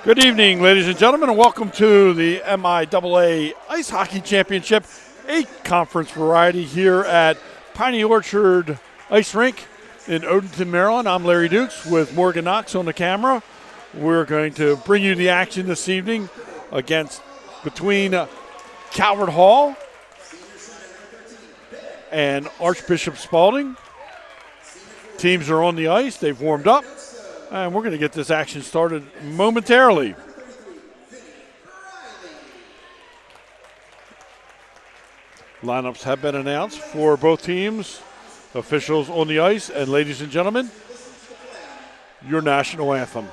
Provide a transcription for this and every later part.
Good evening, ladies and gentlemen, and welcome to the MIAA Ice Hockey Championship, a conference variety here at Piney Orchard Ice Rink in Odenton, Maryland. I'm Larry Dukes with Morgan Knox on the camera. We're going to bring you the action this evening between Calvert Hall and Archbishop Spalding. Teams are on the ice. They've warmed up. And we're going to get this action started momentarily. Lineups have been announced for both teams, officials on the ice, and ladies and gentlemen, your national anthem.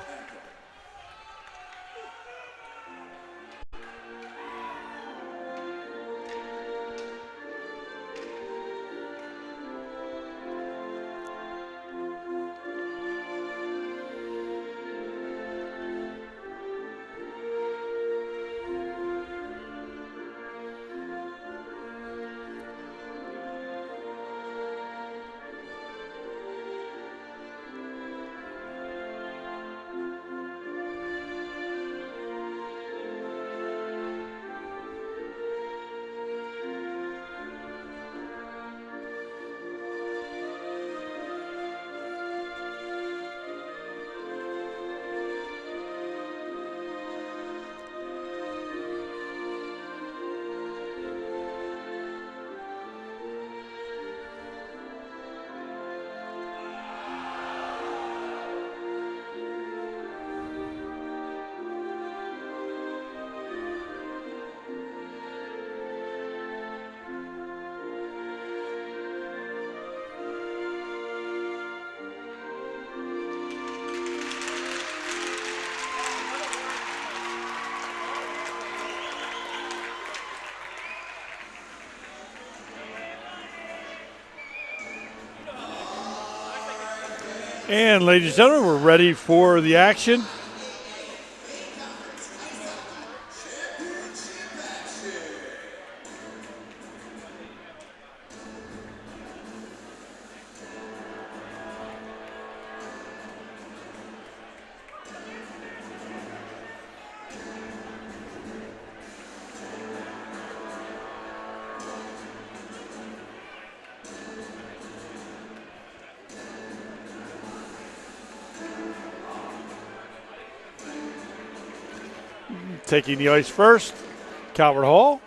And ladies and gentlemen, we're ready for the action. Taking the ice first, Calvert Hall.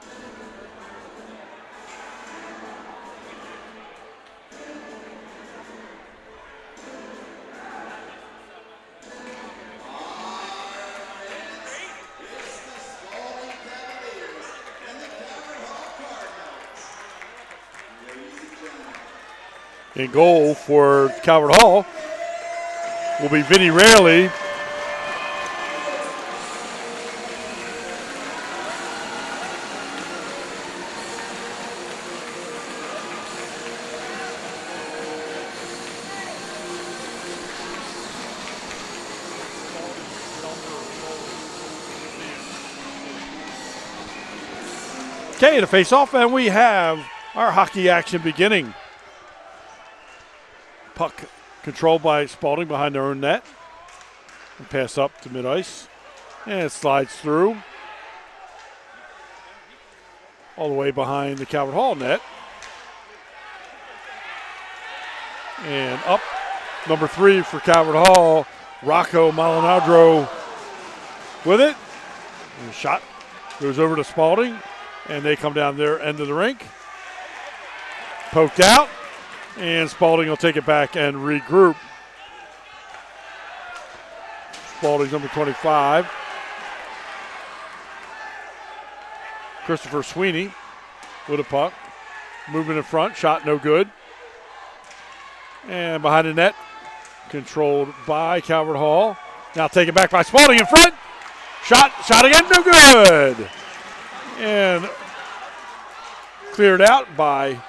In goal for Calvert Hall will be Vinny Raley. Okay, to face off, and we have our hockey action beginning. Puck controlled by Spalding behind their own net. And pass up to mid-ice. And it slides through. All the way behind the Calvert Hall net. And up, number 3 for Calvert Hall, Rocco Malinadro with it. And the shot goes over to Spalding. And they come down their end of the rink. Poked out. And Spalding will take it back and regroup. Spalding's number 25. Christopher Sweeney with a puck. Moving in front. Shot no good. And behind the net. Controlled by Calvert Hall. Now taken back by Spalding in front. Shot again. No good. And cleared out by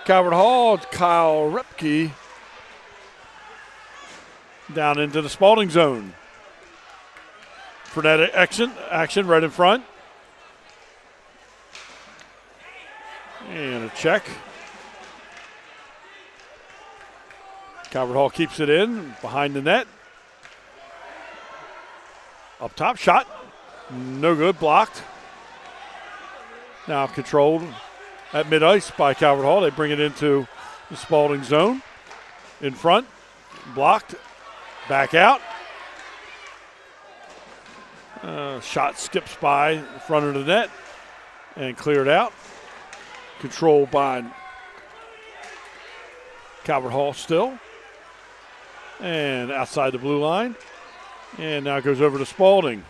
Calvert Hall. Kyle Repke down into the Spalding zone. Frenetic action right in front. And a check. Calvert Hall keeps it in behind the net. Up top, shot. No good, blocked. Now controlled at mid-ice by Calvert Hall. They bring it into the Spalding zone. In front, blocked, back out. Shot skips by the front of the net and cleared out. Controlled by Calvert Hall still. And outside the blue line. And now it goes over to Spalding.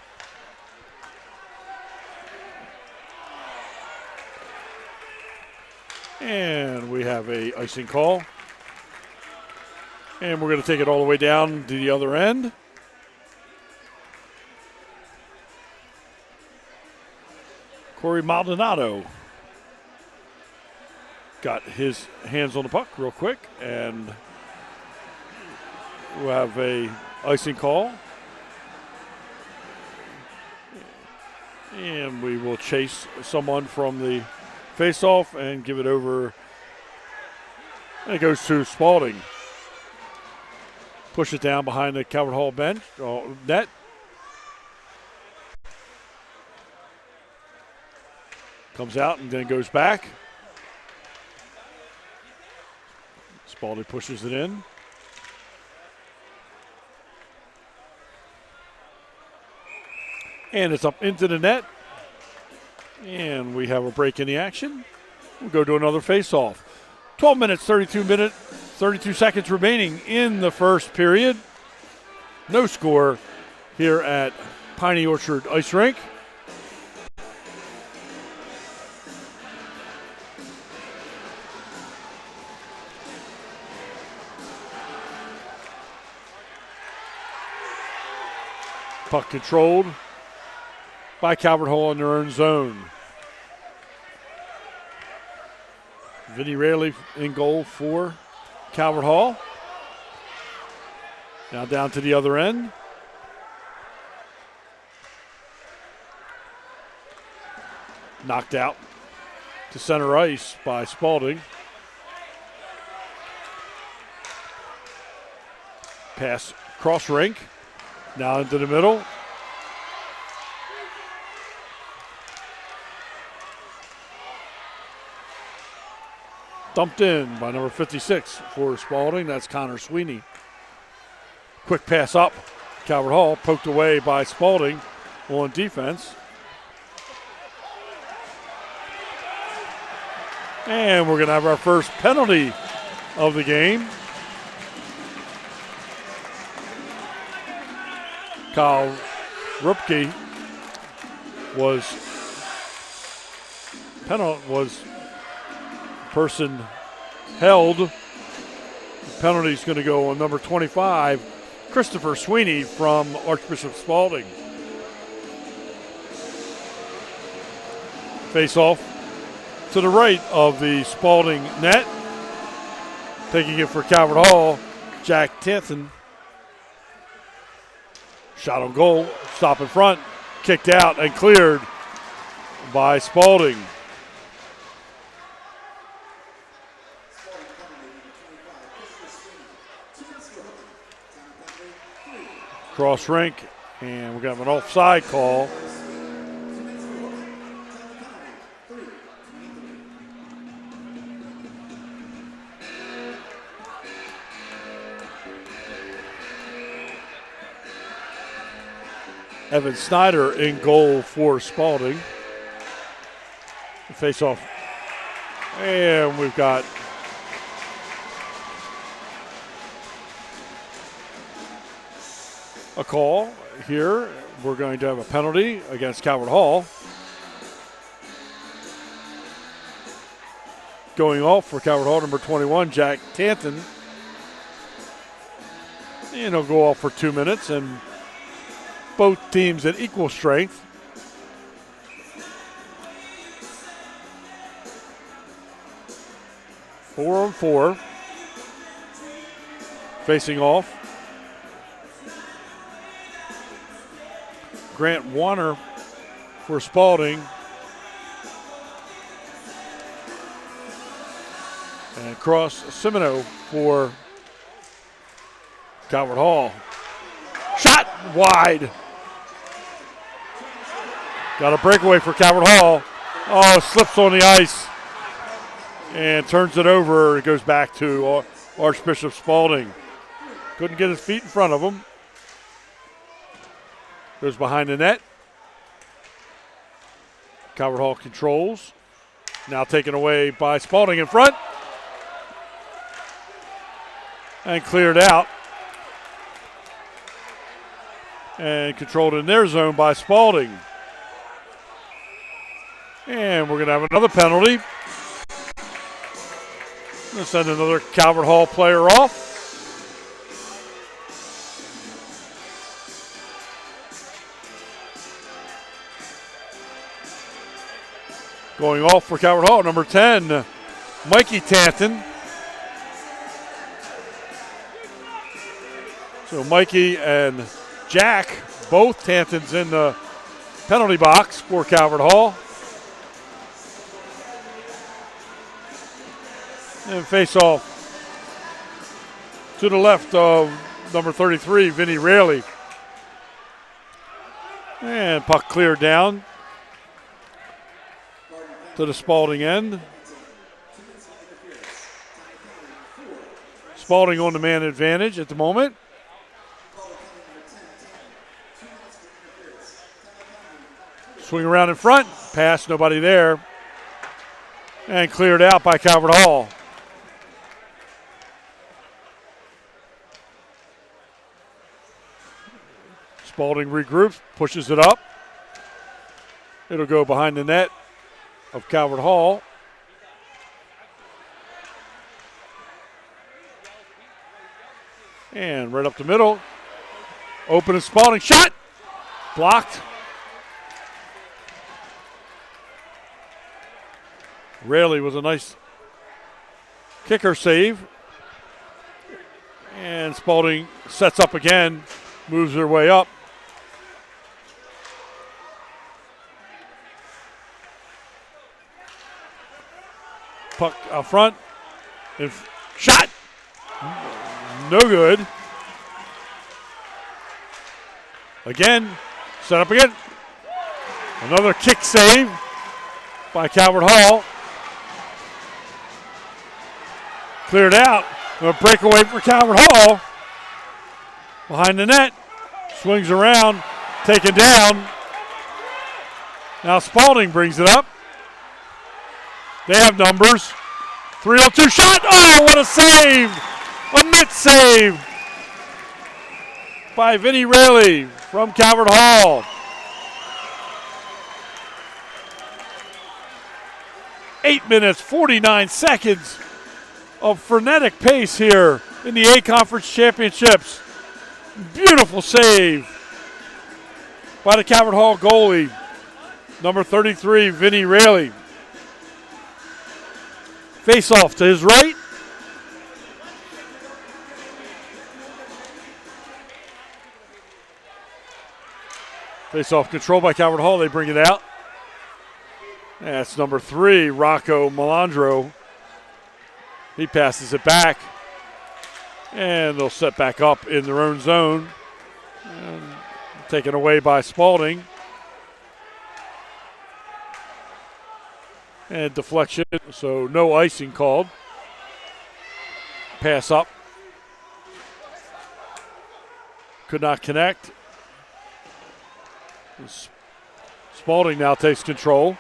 And we have a icing call. And we're going to take it all the way down to the other end. Corey Maldonado got his hands on the puck real quick, and we'll have a icing call. And we will chase someone from the face-off and give it over. And it goes to Spalding. Push it down behind the Calvert Hall bench, net. Comes out and then goes back. Spalding pushes it in. And it's up into the net. And we have a break in the action. We'll go to another face-off. 12 minutes, 32 seconds remaining in the first period. No score here at Piney Orchard Ice Rink. Puck controlled by Calvert Hall in their own zone. Vinny Rayleigh in goal for Calvert Hall. Now down to the other end. Knocked out to center ice by Spalding. Pass cross rink. Now into the middle. Dumped in by number 56 for Spalding. That's Connor Sweeney. Quick pass up. Calvert Hall poked away by Spalding on defense. And we're going to have our first penalty of the game. Kyle Rupke was person held. The penalty is going to go on number 25, Christopher Sweeney from Archbishop Spalding. Face off to the right of the Spalding net. Taking it for Calvert Hall, Jack Tanton. Shot on goal, stop in front, kicked out and cleared by Spalding. Cross rink, and we're going to have an offside call. Evan Snyder in goal for Spalding. Face off. And we've got a call here. We're going to have a penalty against Calvert Hall. Going off for Calvert Hall, number 21, Jack Tanton. And he'll go off for 2 minutes, and both teams at equal strength. Four on four. Facing off. Grant Warner for Spalding. And Cross Simino for Calvert Hall. Shot wide. Got a breakaway for Calvert Hall. Oh, slips on the ice and turns it over. It goes back to Archbishop Spalding. Couldn't get his feet in front of him. Goes behind the net. Calvert Hall controls. Now taken away by Spalding in front. And cleared out. And controlled in their zone by Spalding. And we're going to have another penalty. Going to send another Calvert Hall player off. Going off for Calvert Hall, number 10, Mikey Tanton. So Mikey and Jack, both Tantons in the penalty box for Calvert Hall. And face off to the left of number 33, Vinny Raley. And puck cleared down to the Spalding end. Spalding on the man advantage at the moment. Swing around in front, pass, nobody there. And cleared out by Calvert Hall. Spalding regroups, pushes it up. It'll go behind the net of Calvert Hall. And right up the middle. Open and Spalding shot. Blocked. Raley was a nice kicker save. And Spalding sets up again, moves their way up. Puck out front. Shot. No good. Again. Set up again. Another kick save by Calvert Hall. Cleared out. A breakaway for Calvert Hall. Behind the net. Swings around. Taken down. Now Spalding brings it up. They have numbers. 3-0-2 shot. Oh, what a save. A net save by Vinny Raley from Calvert Hall. 8 minutes, 49 seconds of frenetic pace here in the A Conference Championships. Beautiful save by the Calvert Hall goalie, number 33, Vinny Raley. Face off to his right. Face off control by Calvert Hall. They bring it out. That's number 3, Rocco Melandro. He passes it back. And they'll set back up in their own zone. And taken away by Spalding. And deflection, so no icing called. Pass up. Could not connect. Spalding now takes control.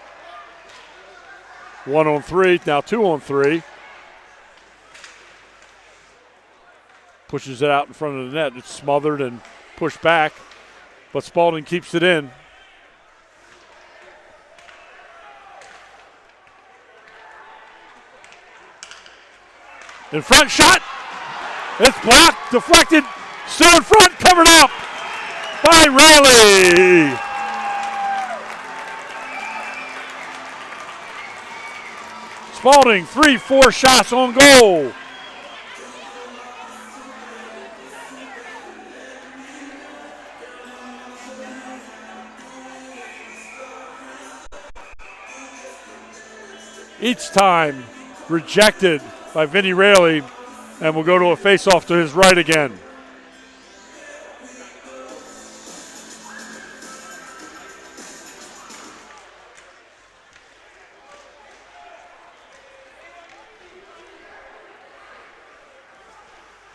1-on-3, now 2-on-3. Pushes it out in front of the net. It's smothered and pushed back, but Spalding keeps it in. In front shot. It's blocked, deflected, still in front, covered up by Raley. Spalding, 3-4 shots on goal. Each time rejected by Vinny Raley, and will go to a face-off to his right again.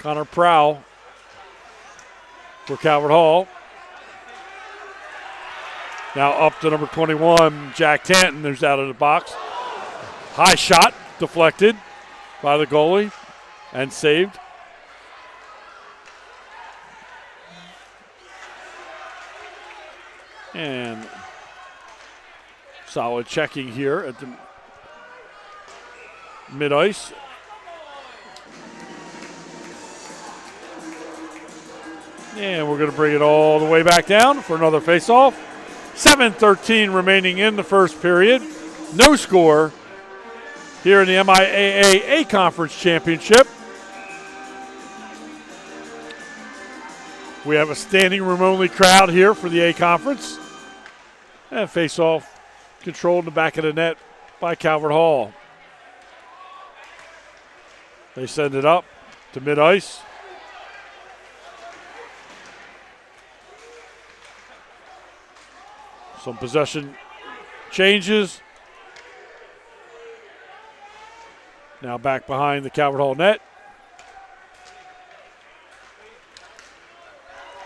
Connor Prowl for Calvert Hall. Now up to number 21, Jack Tanton, who's out of the box. High shot, deflected by the goalie and saved. And solid checking here at the mid-ice. And we're going to bring it all the way back down for another face-off. 7:13 remaining in the first period. No score here in the MIAA A Conference Championship. We have a standing room only crowd here for the A Conference. And face-off controlled in the back of the net by Calvert Hall. They send it up to mid-ice. Some possession changes. Now back behind the Calvert Hall net.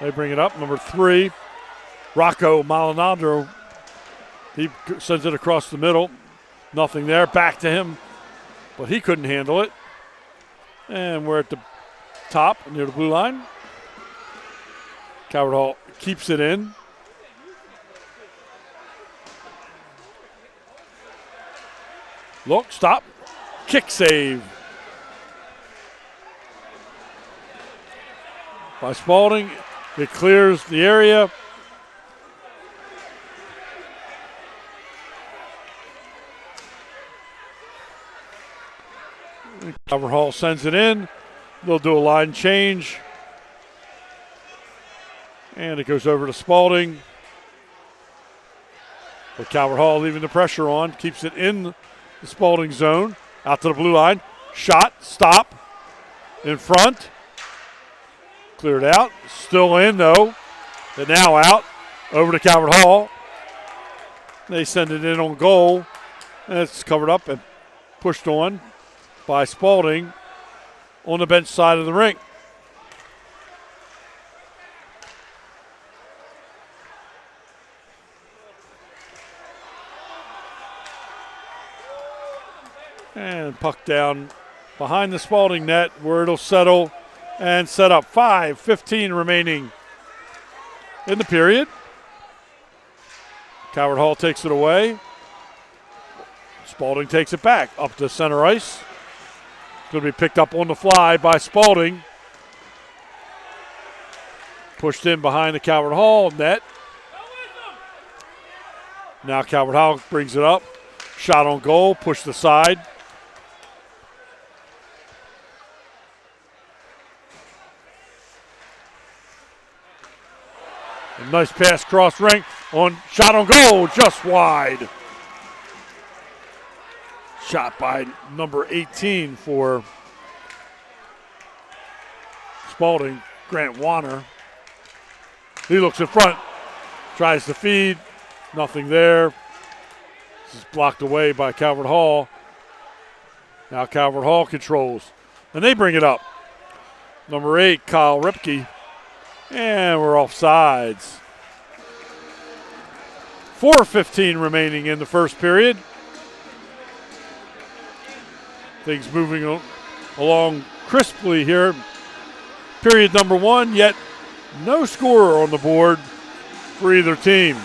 They bring it up, number 3, Rocco Malinandro. He sends it across the middle. Nothing there, back to him, but he couldn't handle it. And we're at the top near the blue line. Calvert Hall keeps it in. Look, stop, kick save by Spalding. It clears the area. Calvert Hall sends it in. They'll do a line change. And it goes over to Spalding. But Calvert Hall leaving the pressure on, keeps it in the Spalding zone. Out to the blue line. Shot, stop, in front. Cleared out. Still in, though. But now out. Over to Calvert Hall. They send it in on goal. And it's covered up and pushed on by Spalding on the bench side of the rink. And puck down behind the Spalding net where it'll settle and set up. 5:15 remaining in the period. Calvert Hall takes it away. Spalding takes it back up to center ice. Going to be picked up on the fly by Spalding. Pushed in behind the Calvert Hall net. Now Calvert Hall brings it up. Shot on goal, pushed aside. A nice pass cross ring on shot on goal, just wide. Shot by number 18 for Spalding, Grant Warner. He looks in front, tries to feed, nothing there. This is blocked away by Calvert Hall. Now Calvert Hall controls, and they bring it up. Number 8, Kyle Ripke. And we're off sides. 4:15 remaining in the first period. Things moving along crisply here. Period number 1, yet no scorer on the board for either team.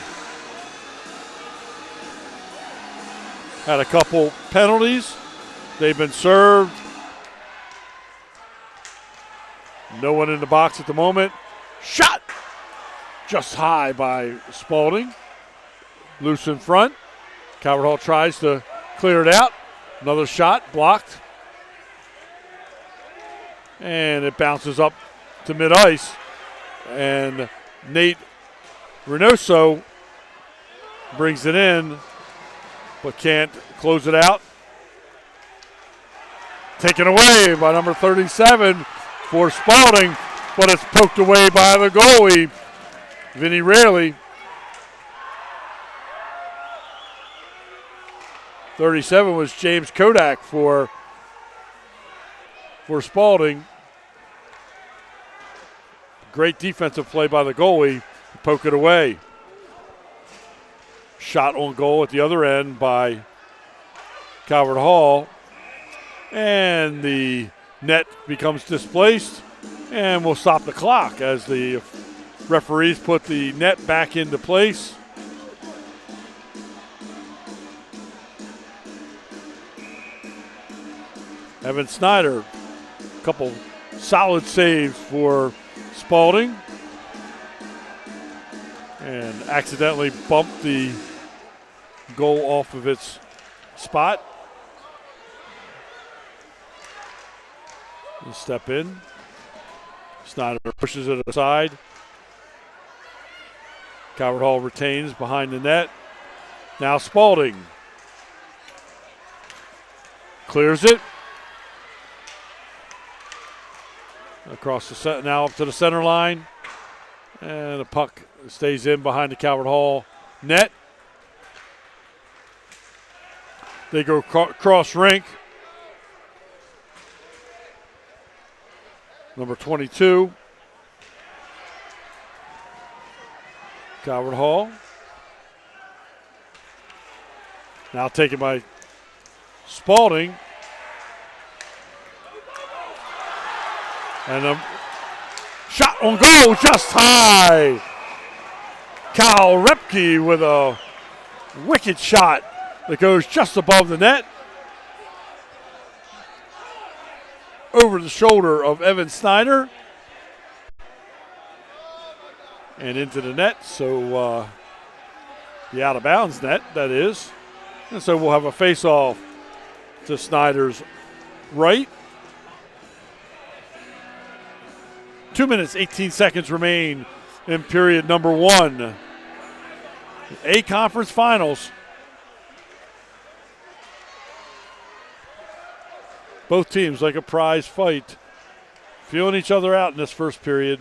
Had a couple penalties. They've been served. No one in the box at the moment. Shot just high by Spalding. Loose in front. Calvert Hall tries to clear it out. Another shot blocked. And it bounces up to mid-ice. And Nate Reynoso brings it in, but can't close it out. Taken away by number 37 for Spalding, but it's poked away by the goalie, Vinny Raley. 37 was James Kodak for Spalding. Great defensive play by the goalie to poke it away. Shot on goal at the other end by Calvert Hall. And the net becomes displaced, and we'll stop the clock as the referees put the net back into place. Evan Snyder, a couple solid saves for Spalding, and accidentally bumped the goal off of its spot. We'll step in. Snyder pushes it aside. Calvert Hall retains behind the net. Now Spalding clears it. Across the set, now up to the center line. And the puck stays in behind the Calvert Hall net. They go cross rink. Number 22, Calvert Hall. Now taken by Spalding. And a shot on goal, just high. Kyle Repke with a wicked shot that goes just above the net. Over the shoulder of Evan Snyder. And into the net, so the out of bounds net, that is. And so we'll have a face-off to Snyder's right. 2 minutes, 18 seconds remain in period number 1. A conference finals. Both teams like a prize fight, feeling each other out in this first period.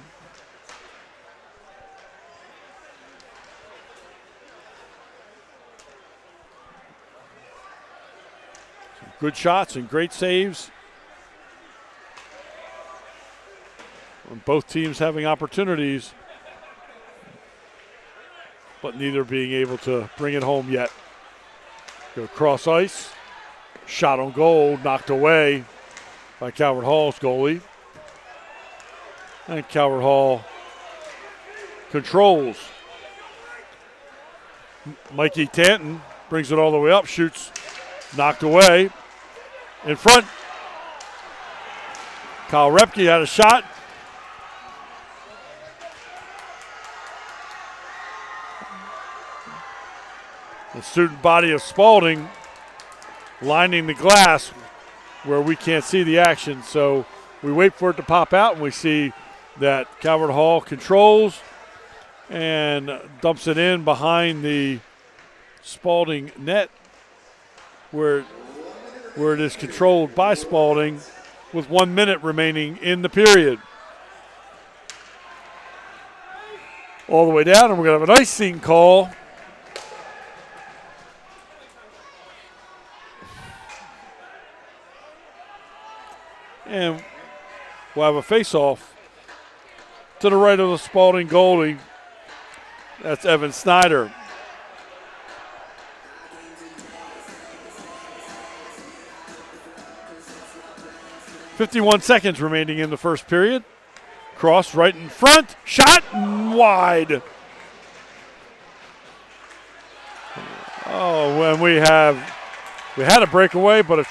Some good shots and great saves. And both teams having opportunities, but neither being able to bring it home yet. Go cross ice. Shot on goal, knocked away by Calvert Hall's goalie. And Calvert Hall controls. Mikey Tanton brings it all the way up, shoots, knocked away. In front, Kyle Repke had a shot. The student body of Spalding lining the glass where we can't see the action. So we wait for it to pop out, and we see that Calvert Hall controls and dumps it in behind the Spalding net where it is controlled by Spalding with 1 minute remaining in the period. All the way down, and we're going to have an icing call. And we'll have a face-off to the right of the Spalding goalie. That's Evan Snyder. .51 seconds remaining in the first period. Cross right in front. Shot wide. Oh, when we had a breakaway, but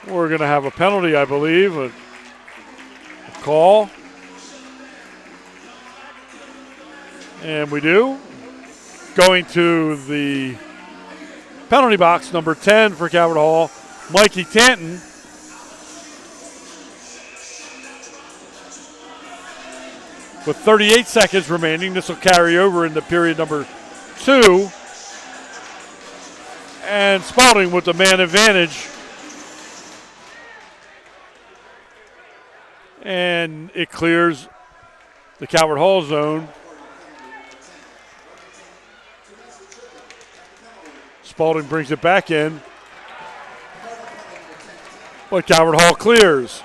we're going to have a penalty, I believe, a call. And we do. Going to the penalty box, number 10 for Calvert Hall, Mikey Tanton. With 38 seconds remaining, this will carry over into period number 2. And Spalding with the man advantage. And it clears the Calvert Hall zone. Spalding brings it back in. But Calvert Hall clears.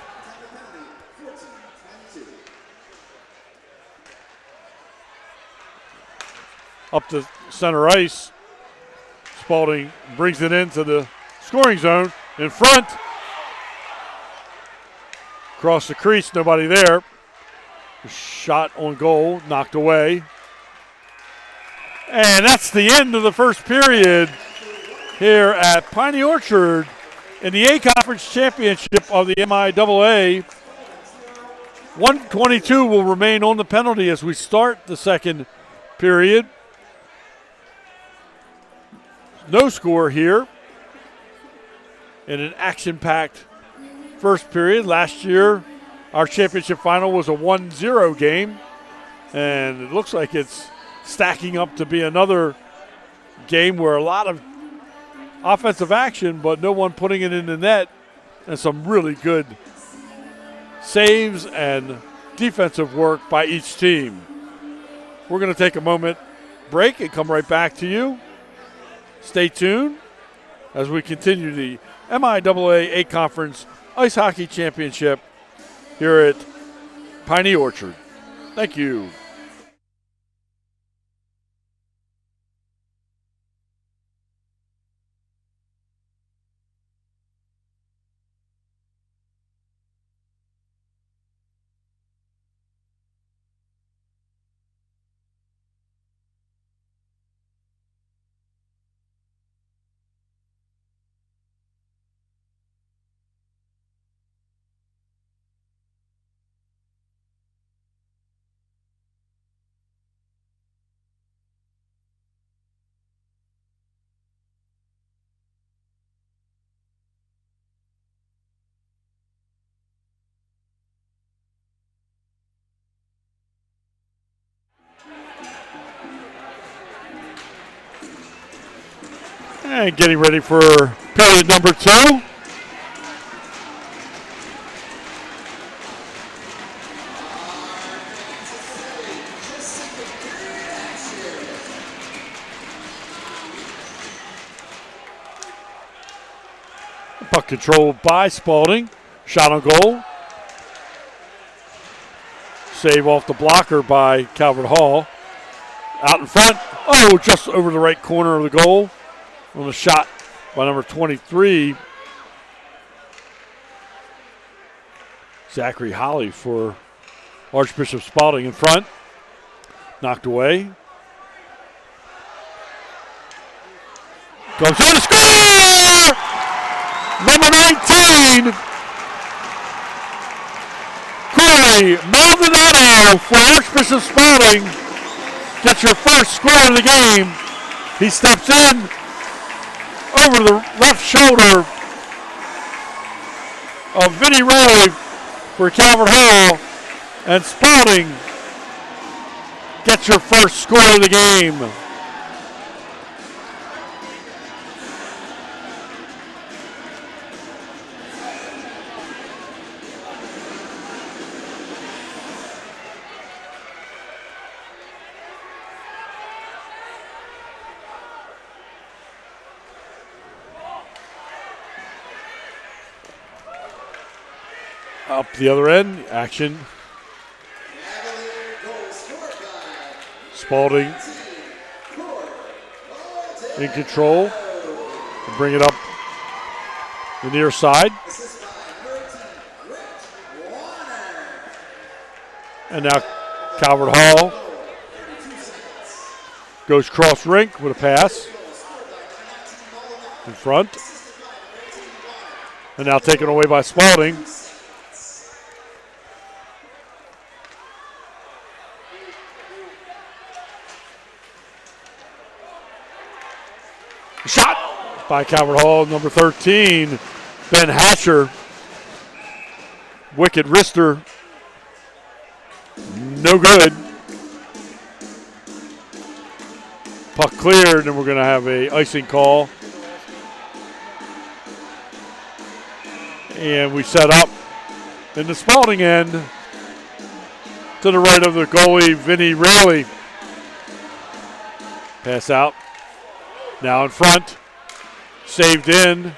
up to center ice. Spalding brings it into the scoring zone. In front. Across the crease, nobody there. Shot on goal, knocked away. And that's the end of the first period here at Piney Orchard in the A Conference Championship of the MIAA. 122 will remain on the penalty as we start the second period. No score here in an action-packed first period. Last year, our championship final was a 1-0 game, and it looks like it's stacking up to be another game where a lot of offensive action, but no one putting it in the net, and some really good saves and defensive work by each team. We're going to take a moment break and come right back to you. Stay tuned as we continue the MIAA A Conference Ice Hockey Championship here at Piney Orchard. Thank you. And getting ready for period number 2. Puck controlled by Spalding. Shot on goal. Save off the blocker by Calvert Hall. Out in front. Oh, just over the right corner of the goal. On the shot by number 23, Zachary Holly for Archbishop Spalding in front. Knocked away. Goes in to score! Number 19, Corey Maldonado for Archbishop Spalding. Gets your first score of the game. He steps in over the left shoulder of Vinny Raleigh for Calvert Hall, and Spalding gets your first score of the game. Up the other end, action. Spalding in control. Bring it up the near side. And now Calvert Hall goes cross rink with a pass. In front. And now taken away by Spalding. Shot by Calvert Hall, number 13, Ben Hatcher. Wicked wrister. No good. Puck cleared, and we're going to have a icing call. And we set up in the Spalding end to the right of the goalie, Vinny Raley. Pass out. Now in front, saved in,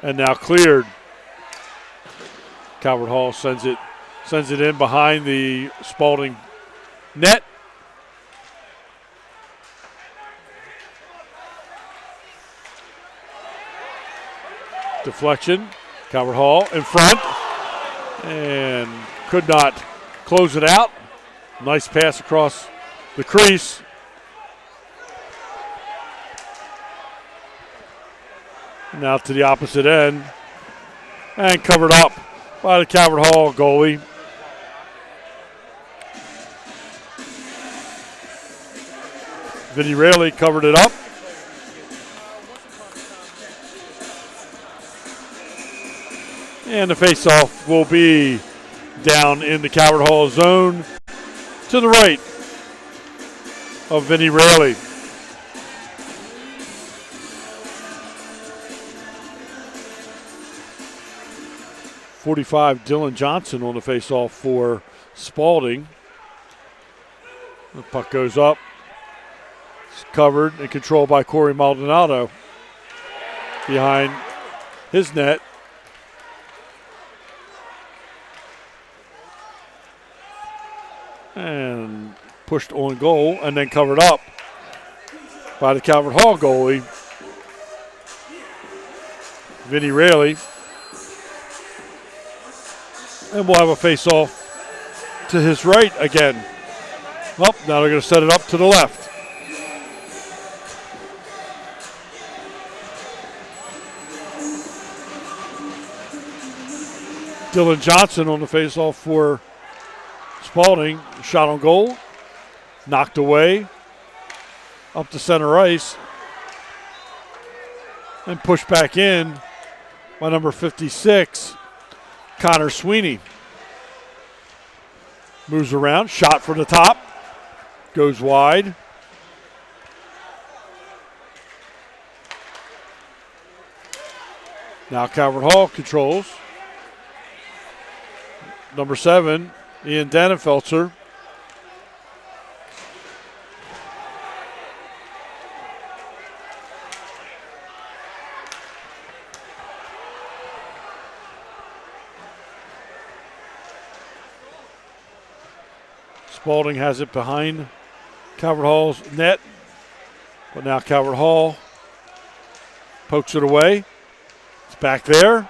and now cleared. Calvert Hall sends it in behind the Spalding net. Deflection. Calvert Hall in front. And could not close it out. Nice pass across the crease. Now to the opposite end. And covered up by the Calvert Hall goalie. Vinny Raley covered it up. And the faceoff will be down in the Calvert Hall zone to the right of Vinny Raley. .45 Dylan Johnson on the faceoff for Spalding. The puck goes up. It's covered and controlled by Corey Maldonado behind his net. And pushed on goal and then covered up by the Calvert Hall goalie, Vinny Raley. And we'll have a face-off to his right again. Well, now they're going to set it up to the left. Dylan Johnson on the face-off for Spalding. Shot on goal. Knocked away. Up to center ice. And pushed back in by number 56, Connor Sweeney. Moves around. Shot from the top. Goes wide. Now Calvert Hall controls. Number 7, Ian Dannenfelser. Spalding has it behind Calvert Hall's net. But now Calvert Hall pokes it away. It's back there.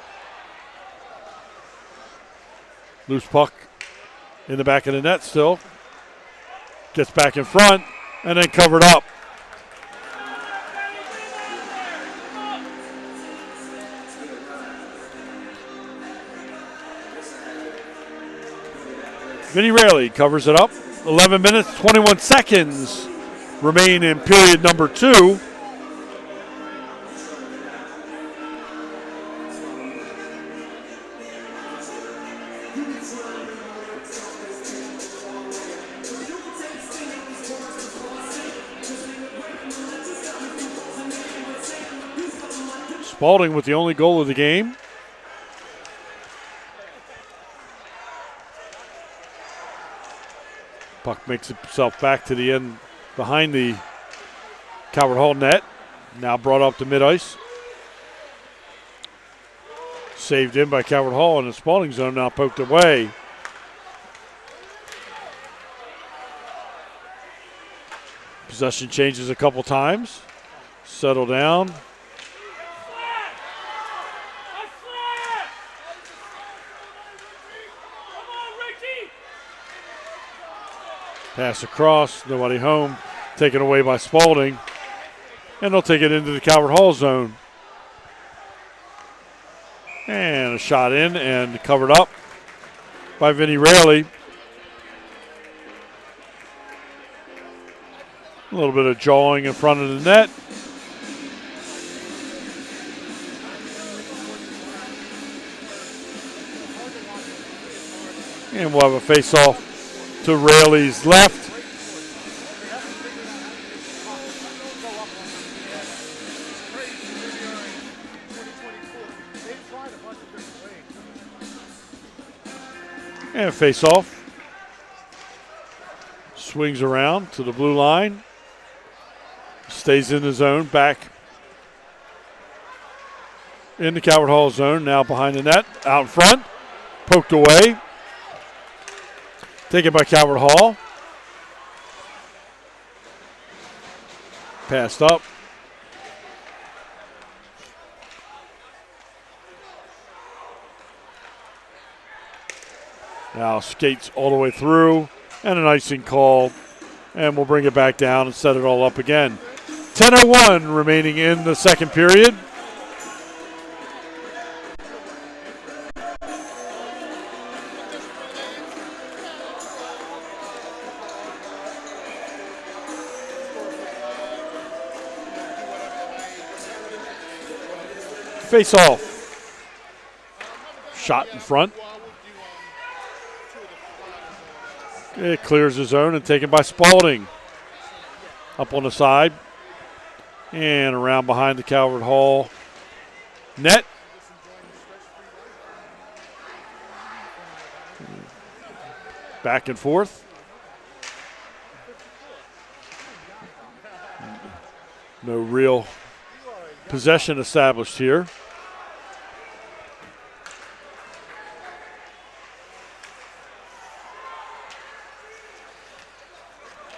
Loose puck in the back of the net still. Gets back in front and then covered up. Vinny Raley covers it up. 11 minutes, 21 seconds remain in period number 2. Spalding with the only goal of the game. Puck makes itself back to the end behind the Calvert Hall net. Now brought up to mid-ice. Saved in by Calvert Hall in the Spalding zone, now poked away. Possession changes a couple times. Settle down. Pass across, nobody home. Taken away by Spalding. And they'll take it into the Calvert Hall zone. And a shot in and covered up by Vinny Raley. A little bit of jawing in front of the net. And we'll have a face-off to Raley's left. And face off. Swings around to the blue line. Stays in the zone, back in the Calvert Hall zone, now behind the net, out in front, poked away. Taken by Calvert Hall. Passed up. Now skates all the way through, and an icing call, and we'll bring it back down and set it all up again. 10:01 remaining in the second period. Face off. Shot in front. It clears the zone and taken by Spalding. Up on the side. And around behind the Calvert Hall net. Back and forth. No real possession established here.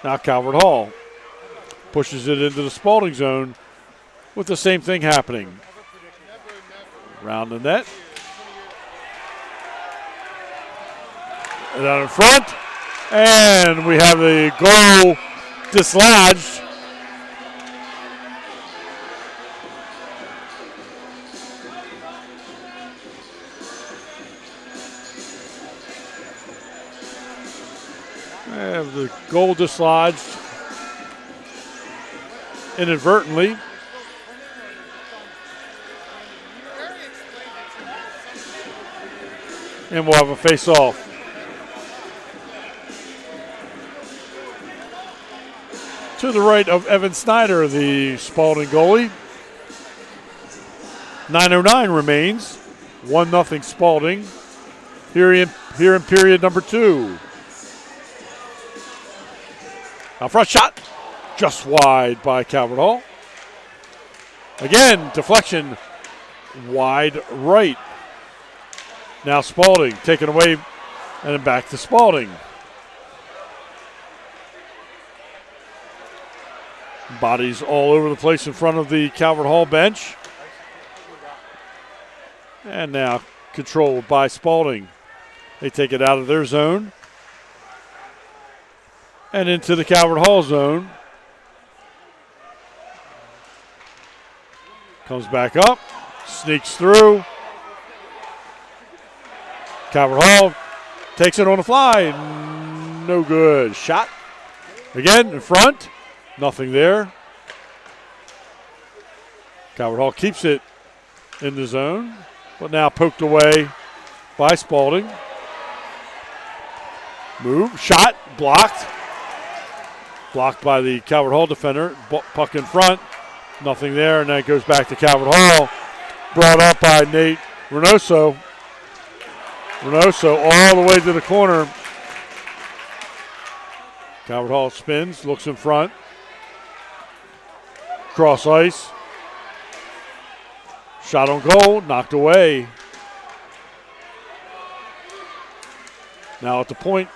Now Calvert Hall pushes it into the Spalding zone with the same thing happening. Around the net. And out in front. And we have the goal dislodged. The goal dislodged inadvertently. And we'll have a face-off. To the right of Evan Snyder, the Spalding goalie. 9:09 remains. 1-0 Spalding. Here in period number 2. Now front shot, just wide by Calvert Hall. Again, deflection, wide right. Now Spalding taken away and then back to Spalding. Bodies all over the place in front of the Calvert Hall bench. And now controlled by Spalding. They take it out of their zone. And into the Calvert Hall zone. Comes back up, sneaks through. Calvert Hall takes it on the fly. No good. Shot. Again in front. Nothing there. Calvert Hall keeps it in the zone, but now poked away by Spalding. Move. Shot. Blocked. Blocked by the Calvert Hall defender. Puck in front. Nothing there, and then it goes back to Calvert Hall. Brought up by Nate Reynoso. Reynoso all the way to the corner. Calvert Hall spins, looks in front. Cross ice. Shot on goal, knocked away. Now at the point.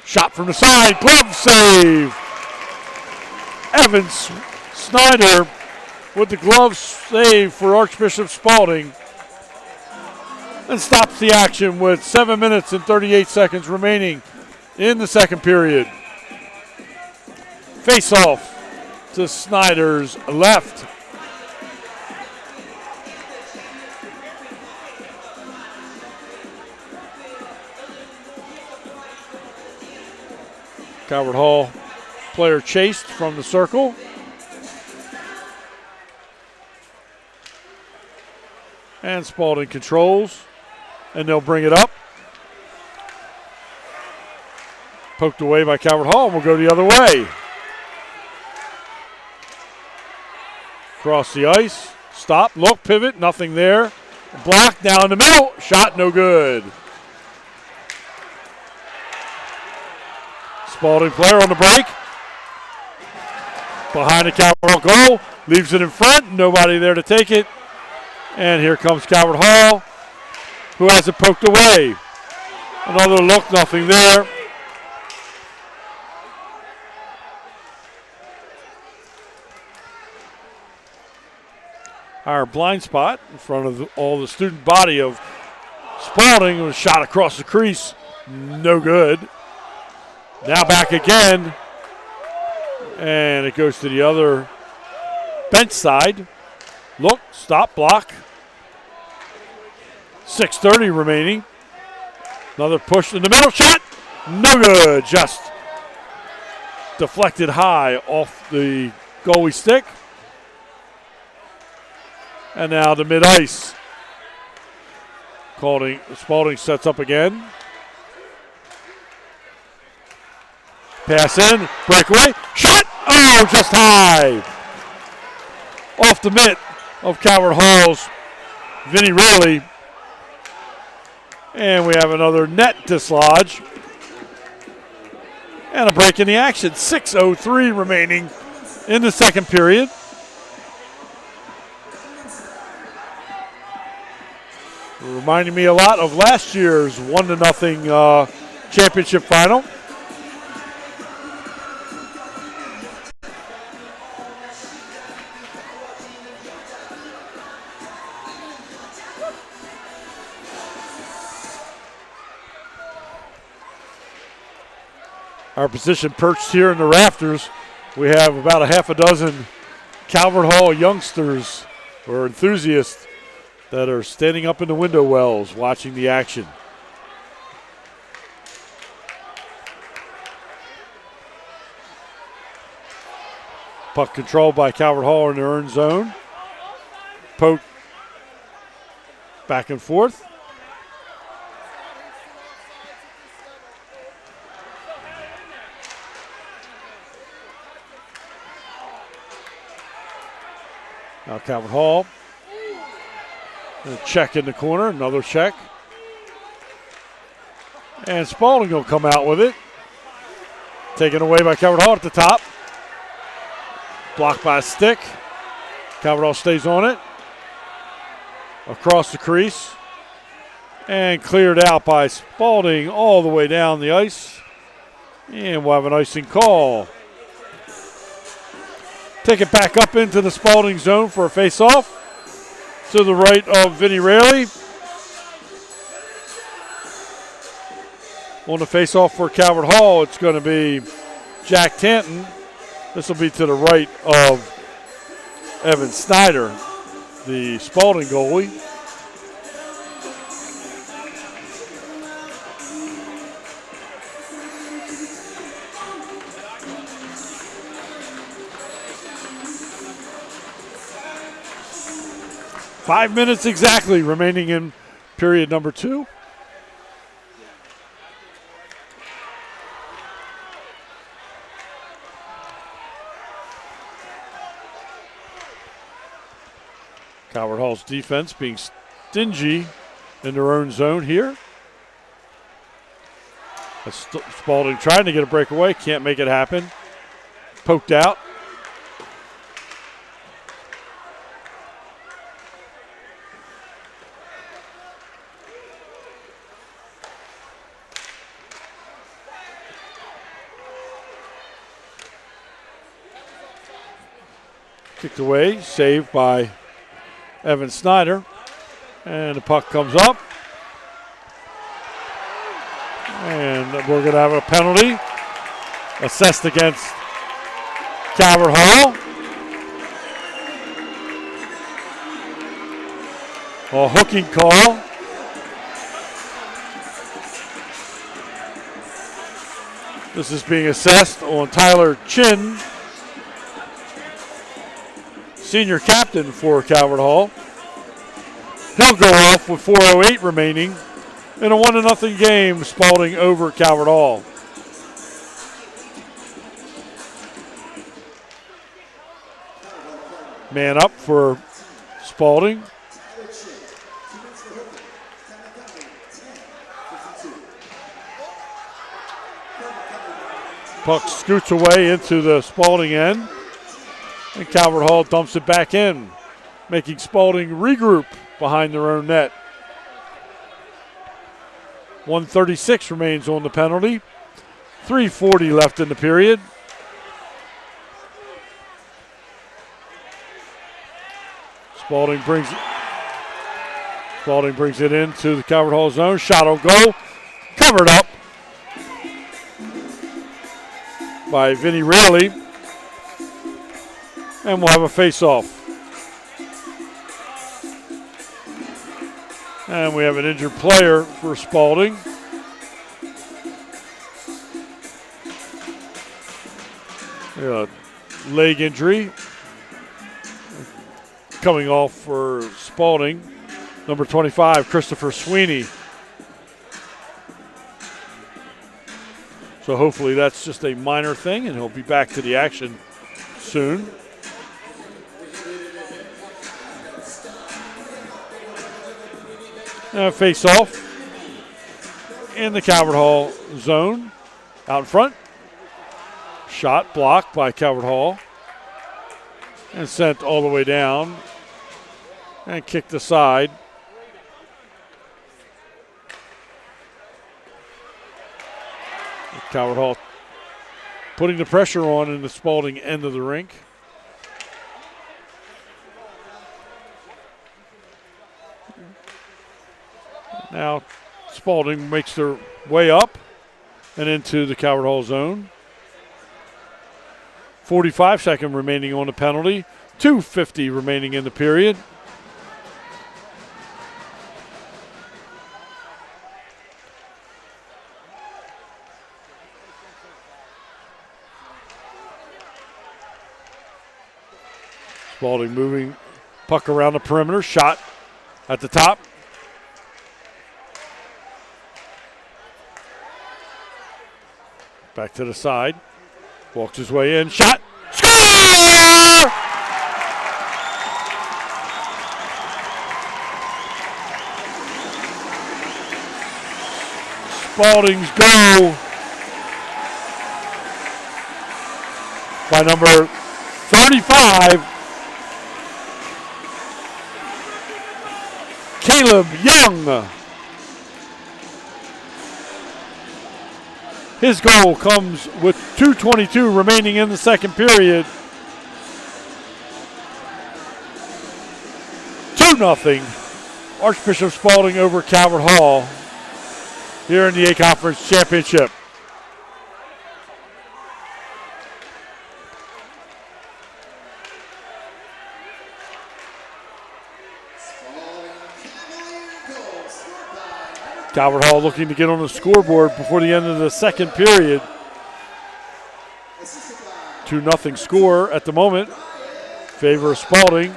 Shot from the side, glove save. Evan Snyder with the glove save for Archbishop Spalding. And stops the action with 7 minutes and 38 seconds remaining in the second period. Face off to Snyder's left. Calvert Hall player chased from the circle. And Spalding controls, and they'll bring it up. Poked away by Calvert Hall, and we'll go the other way. Cross the ice, stop, look, pivot, nothing there. Block down the middle, shot no good. Spalding player on the break. Behind the Calvert Hall goal, leaves it in front, nobody there to take it. And here comes Calvert Hall, who has it poked away. Another look, nothing there. Our blind spot in front of all the student body of Spalding was shot across the crease No good. Now back again. And it goes to the other bench side. Look, stop, block. 6:30 remaining. Another push in the middle, shot. No good, just deflected high off the goalie stick. And now the mid-ice. Spalding sets up again. Pass in, breakaway, shot! Oh, just high. Off the mitt of Calvert Hall's Vinny Raley. And we have another net dislodge. And a break in the action. 6:03 remaining in the second period. Reminding me a lot of last year's 1-0 championship final. Our position perched here in the rafters. We have about a half a dozen Calvert Hall youngsters or enthusiasts that are standing up in the window wells watching the action. Puck controlled by Calvert Hall in their own zone. Poke back and forth. Now Calvert Hall. A check in the corner, another check. And Spalding will come out with it. Taken away by Calvert Hall at the top. Blocked by a stick. Calvert Hall stays on it. Across the crease. And cleared out by Spalding all the way down the ice. And we'll have an icing call. Take it back up into the Spalding zone for a face-off. To the right of Vinny Raley. On the face-off for Calvert Hall, it's going to be Jack Tanton. This will be to the right of Evan Snyder, the Spalding goalie. Five minutes exactly remaining in period number 2. Calvert Hall's defense being stingy in their own zone here. Spalding trying to get a breakaway, can't make it happen. Poked out. Kicked away, saved by Evan Snyder. And the puck comes up. And we're going to have a penalty assessed against Calvert Hall. A hooking call. This is being assessed on Tyler Chin, senior captain for Calvert Hall. He'll go off with 4:08 remaining in a 1-0 game, Spalding over Calvert Hall. Man up for Spalding. Puck scoots away into the Spalding end. And Calvert Hall dumps it back in, making Spalding regroup behind their own net. 1:36 remains on the penalty. 3:40 left in the period. Spalding brings it into the Calvert Hall zone. Shot on goal. Covered up by Vinny Raley. And we'll have a face-off. And we have an injured player for Spalding. Leg injury coming off for Spalding. Number 25, Christopher Sweeney. So hopefully that's just a minor thing and he'll be back to the action soon. Face off in the Calvert Hall zone. Out in front. Shot blocked by Calvert Hall. And sent all the way down. And kicked aside. Calvert Hall putting the pressure on in the Spalding end of the rink. Now Spalding makes their way up and into the Calvert Hall zone. 45-second remaining on the penalty. 2:50 remaining in the period. Spalding moving puck around the perimeter. Shot at the top. Back to the side. Walks his way in. Shot. Score! Spalding's goal by number 35, Caleb Young. His goal comes with 2:22 remaining in the second period. 2-0. Archbishop Spalding over Calvert Hall here in the A-Conference Championship. Calvert Hall looking to get on the scoreboard before the end of the second period. 2-0 score at the moment. Favor of Spalding.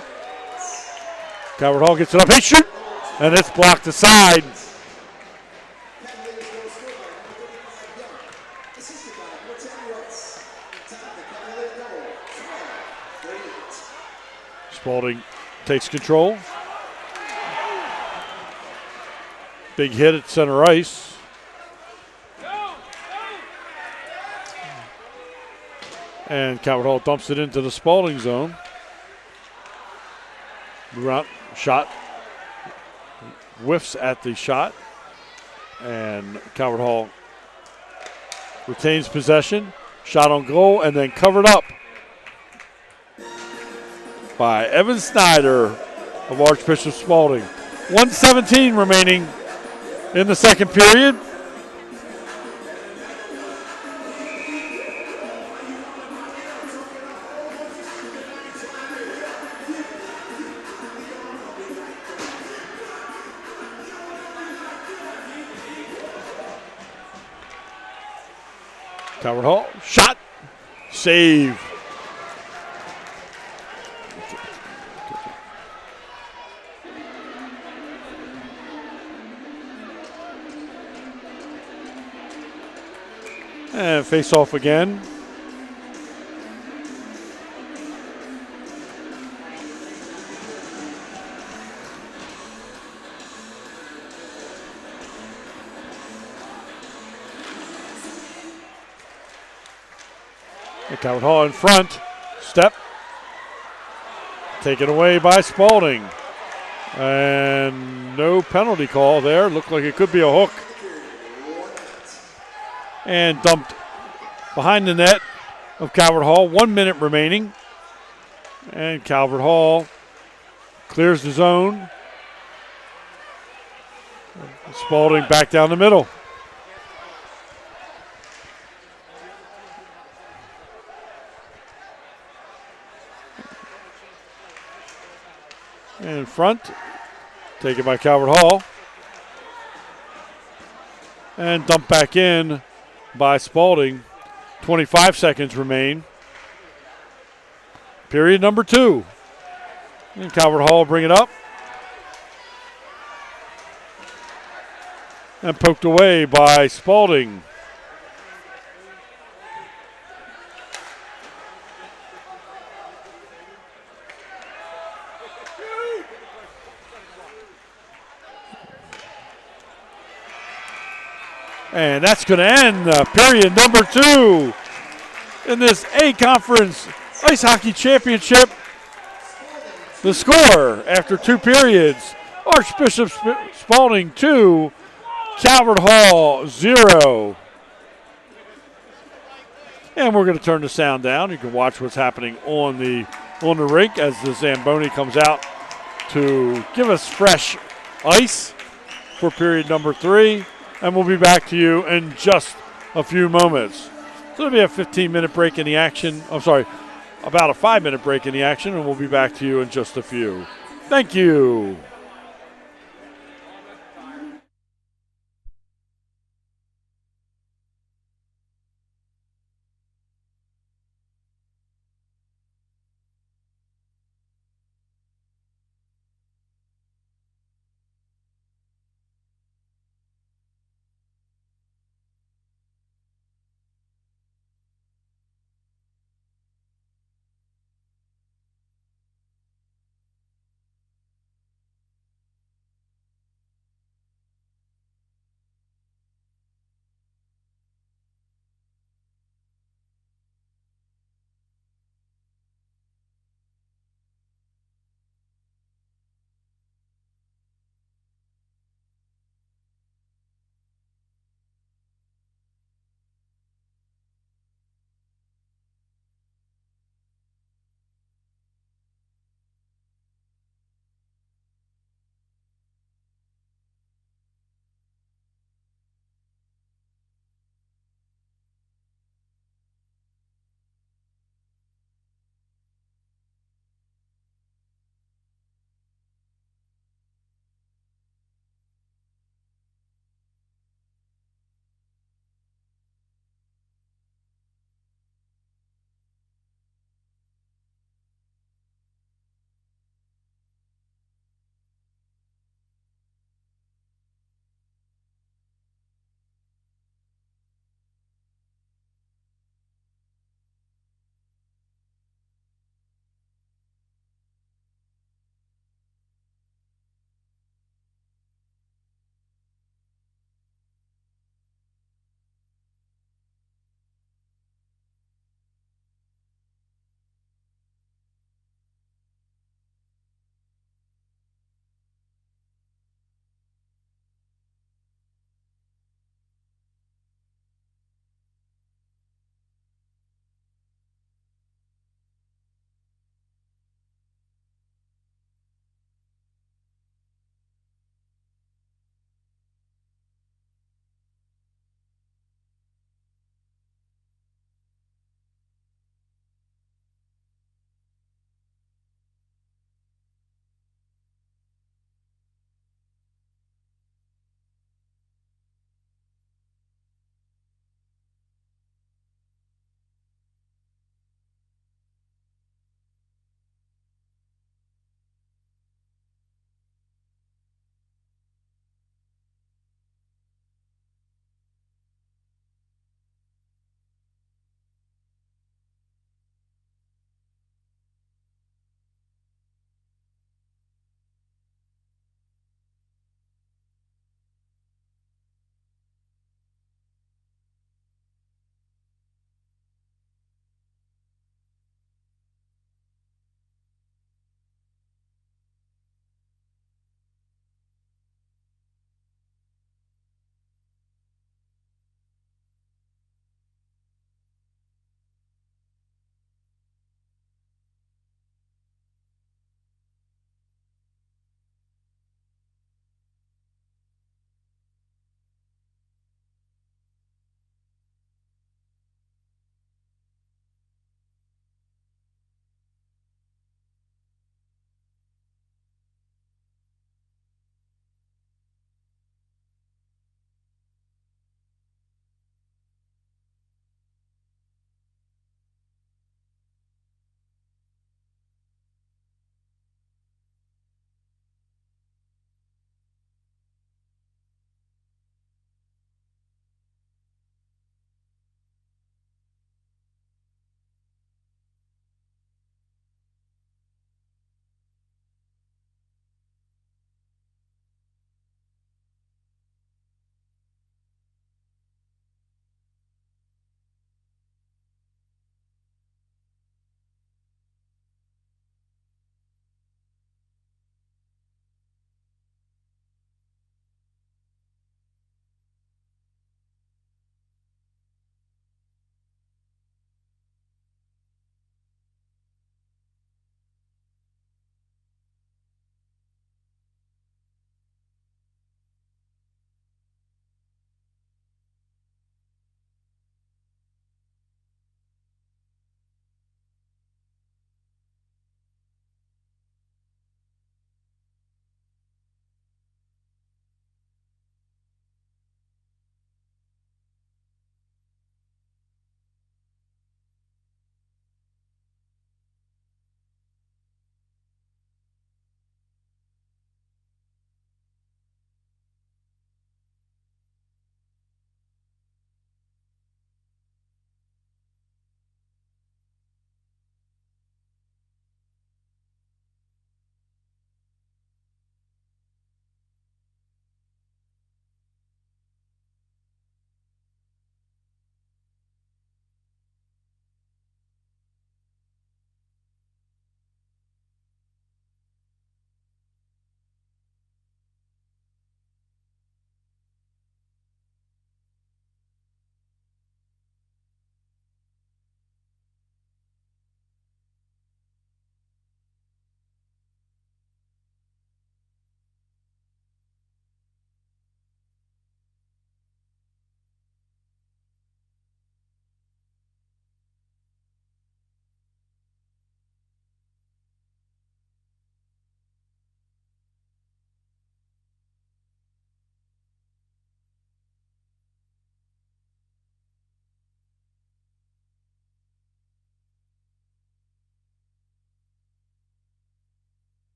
Calvert Hall gets it up. Hey, shoot! And it's blocked aside. Spalding takes control. Big hit at center ice. And Calvert Hall dumps it into the Spalding zone. Move out, shot. Whiffs at the shot. And Calvert Hall retains possession. Shot on goal and then covered up by Evan Snyder of Archbishop Spalding. 1:17 remaining in the second period. Calvert Hall, shot, save. And face off again. And Calvert Hall in front. Step. Taken away by Spalding. And no penalty call there. Looked like it could be a hook. And dumped behind the net of Calvert Hall. 1 minute remaining. And Calvert Hall clears the zone. Spalding back down the middle. front. Taken by Calvert Hall. And dumped back in by Spalding. 25 seconds remain. Period number 2. And Calvert Hall bring it up. And poked away by Spalding. And that's going to end period number 2 in this A-Conference Ice Hockey Championship. The score after 2 periods, Archbishop Spalding 2, Calvert Hall 0. And we're going to turn the sound down. You can watch what's happening on the rink as the Zamboni comes out to give us fresh ice for period number 3. And we'll be back to you in just a few moments. So it'll be a 15-minute break in the action. I'm sorry, about a 5-minute break in the action, and we'll be back to you in just a few. Thank you.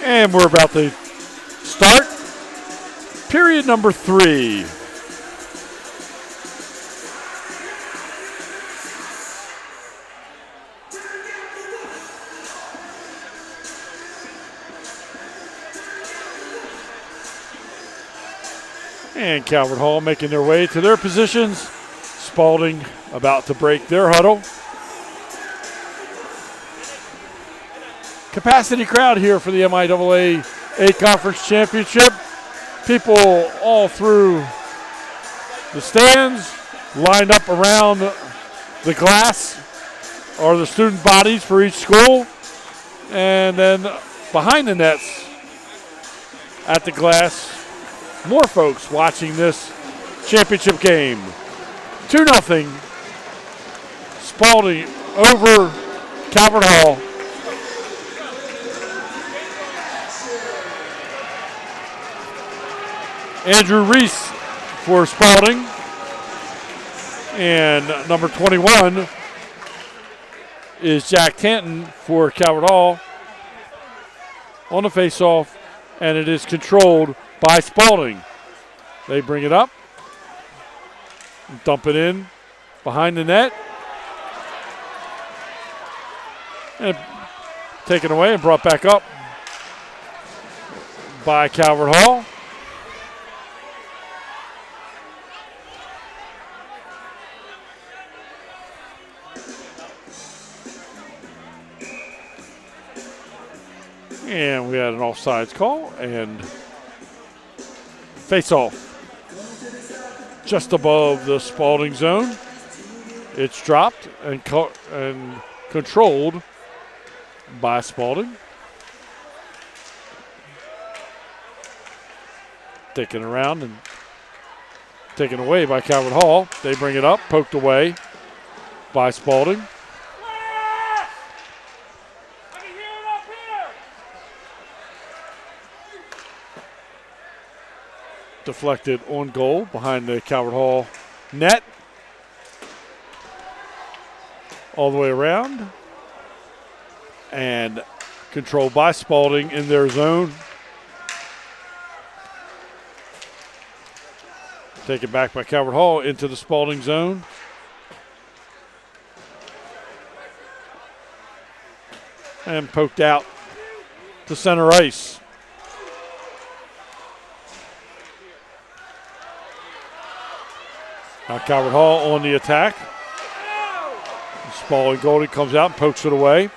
And we're about to start period number 3. And Calvert Hall making their way to their positions. Spalding about to break their huddle. Capacity crowd here for the MIAA A Conference Championship. People all through the stands, lined up around the glass, or the student bodies for each school. And then behind the nets at the glass, more folks watching this championship game. 2-0. Spalding over Calvert Hall. Andrew Reese for Spalding. And number 21 is Jack Tanton for Calvert Hall on the faceoff, and it is controlled by Spalding. They bring it up, dump it in behind the net, and taken away and brought back up by Calvert Hall. And we had an offsides call and face off just above the Spalding zone. It's dropped and controlled by Spalding. Taken around and taken away by Calvert Hall. They bring it up, poked away by Spalding. Deflected on goal behind the Calvert Hall net. All the way around. And controlled by Spalding in their zone. Taken back by Calvert Hall into the Spalding zone. And poked out to center ice. Now Calvert Hall on the attack. Spalding goalie comes out and pokes it away.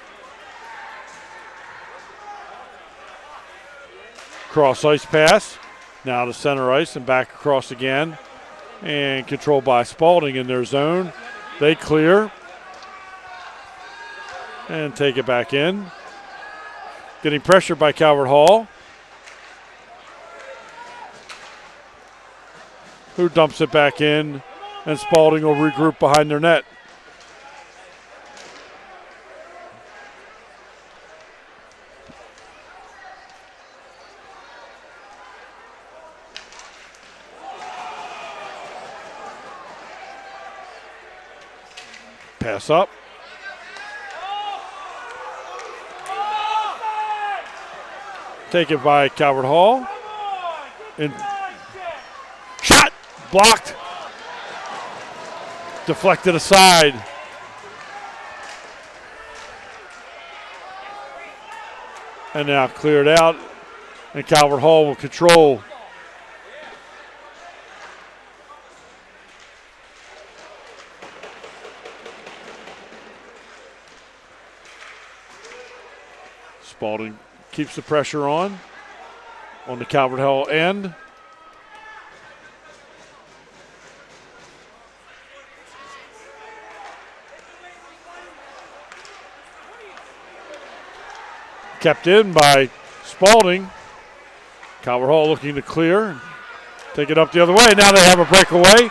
Cross ice pass. Now to center ice and back across again. And controlled by Spalding in their zone. They clear. And take it back in. Getting pressured by Calvert Hall, who dumps it back in. And Spalding will regroup behind their net. Pass up. Taken by Calvert Hall. And shot blocked. Deflected aside. And now cleared out. And Calvert Hall will control. Spalding keeps the pressure on the Calvert Hall end. Kept in by Spalding. Calvert Hall looking to clear. Take it up the other way. Now they have a breakaway,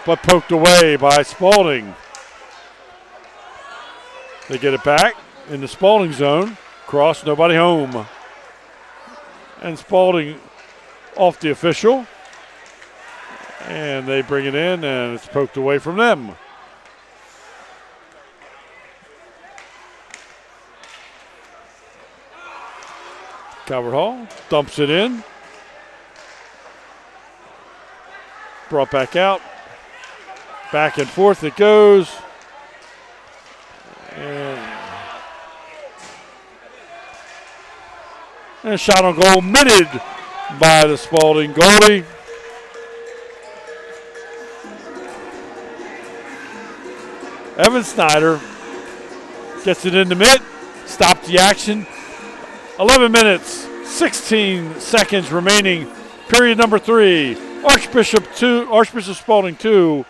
but poked away by Spalding. They get it back in the Spalding zone. Cross, nobody home. And Spalding off the official. And they bring it in, and it's poked away from them. Calvert Hall dumps it in. Brought back out. Back and forth it goes. And a shot on goal minted by the Spalding goalie. Evan Snyder gets it in the mitt, stops the action. 11 minutes, 16 seconds remaining. Period number 3. Archbishop Spalding 2,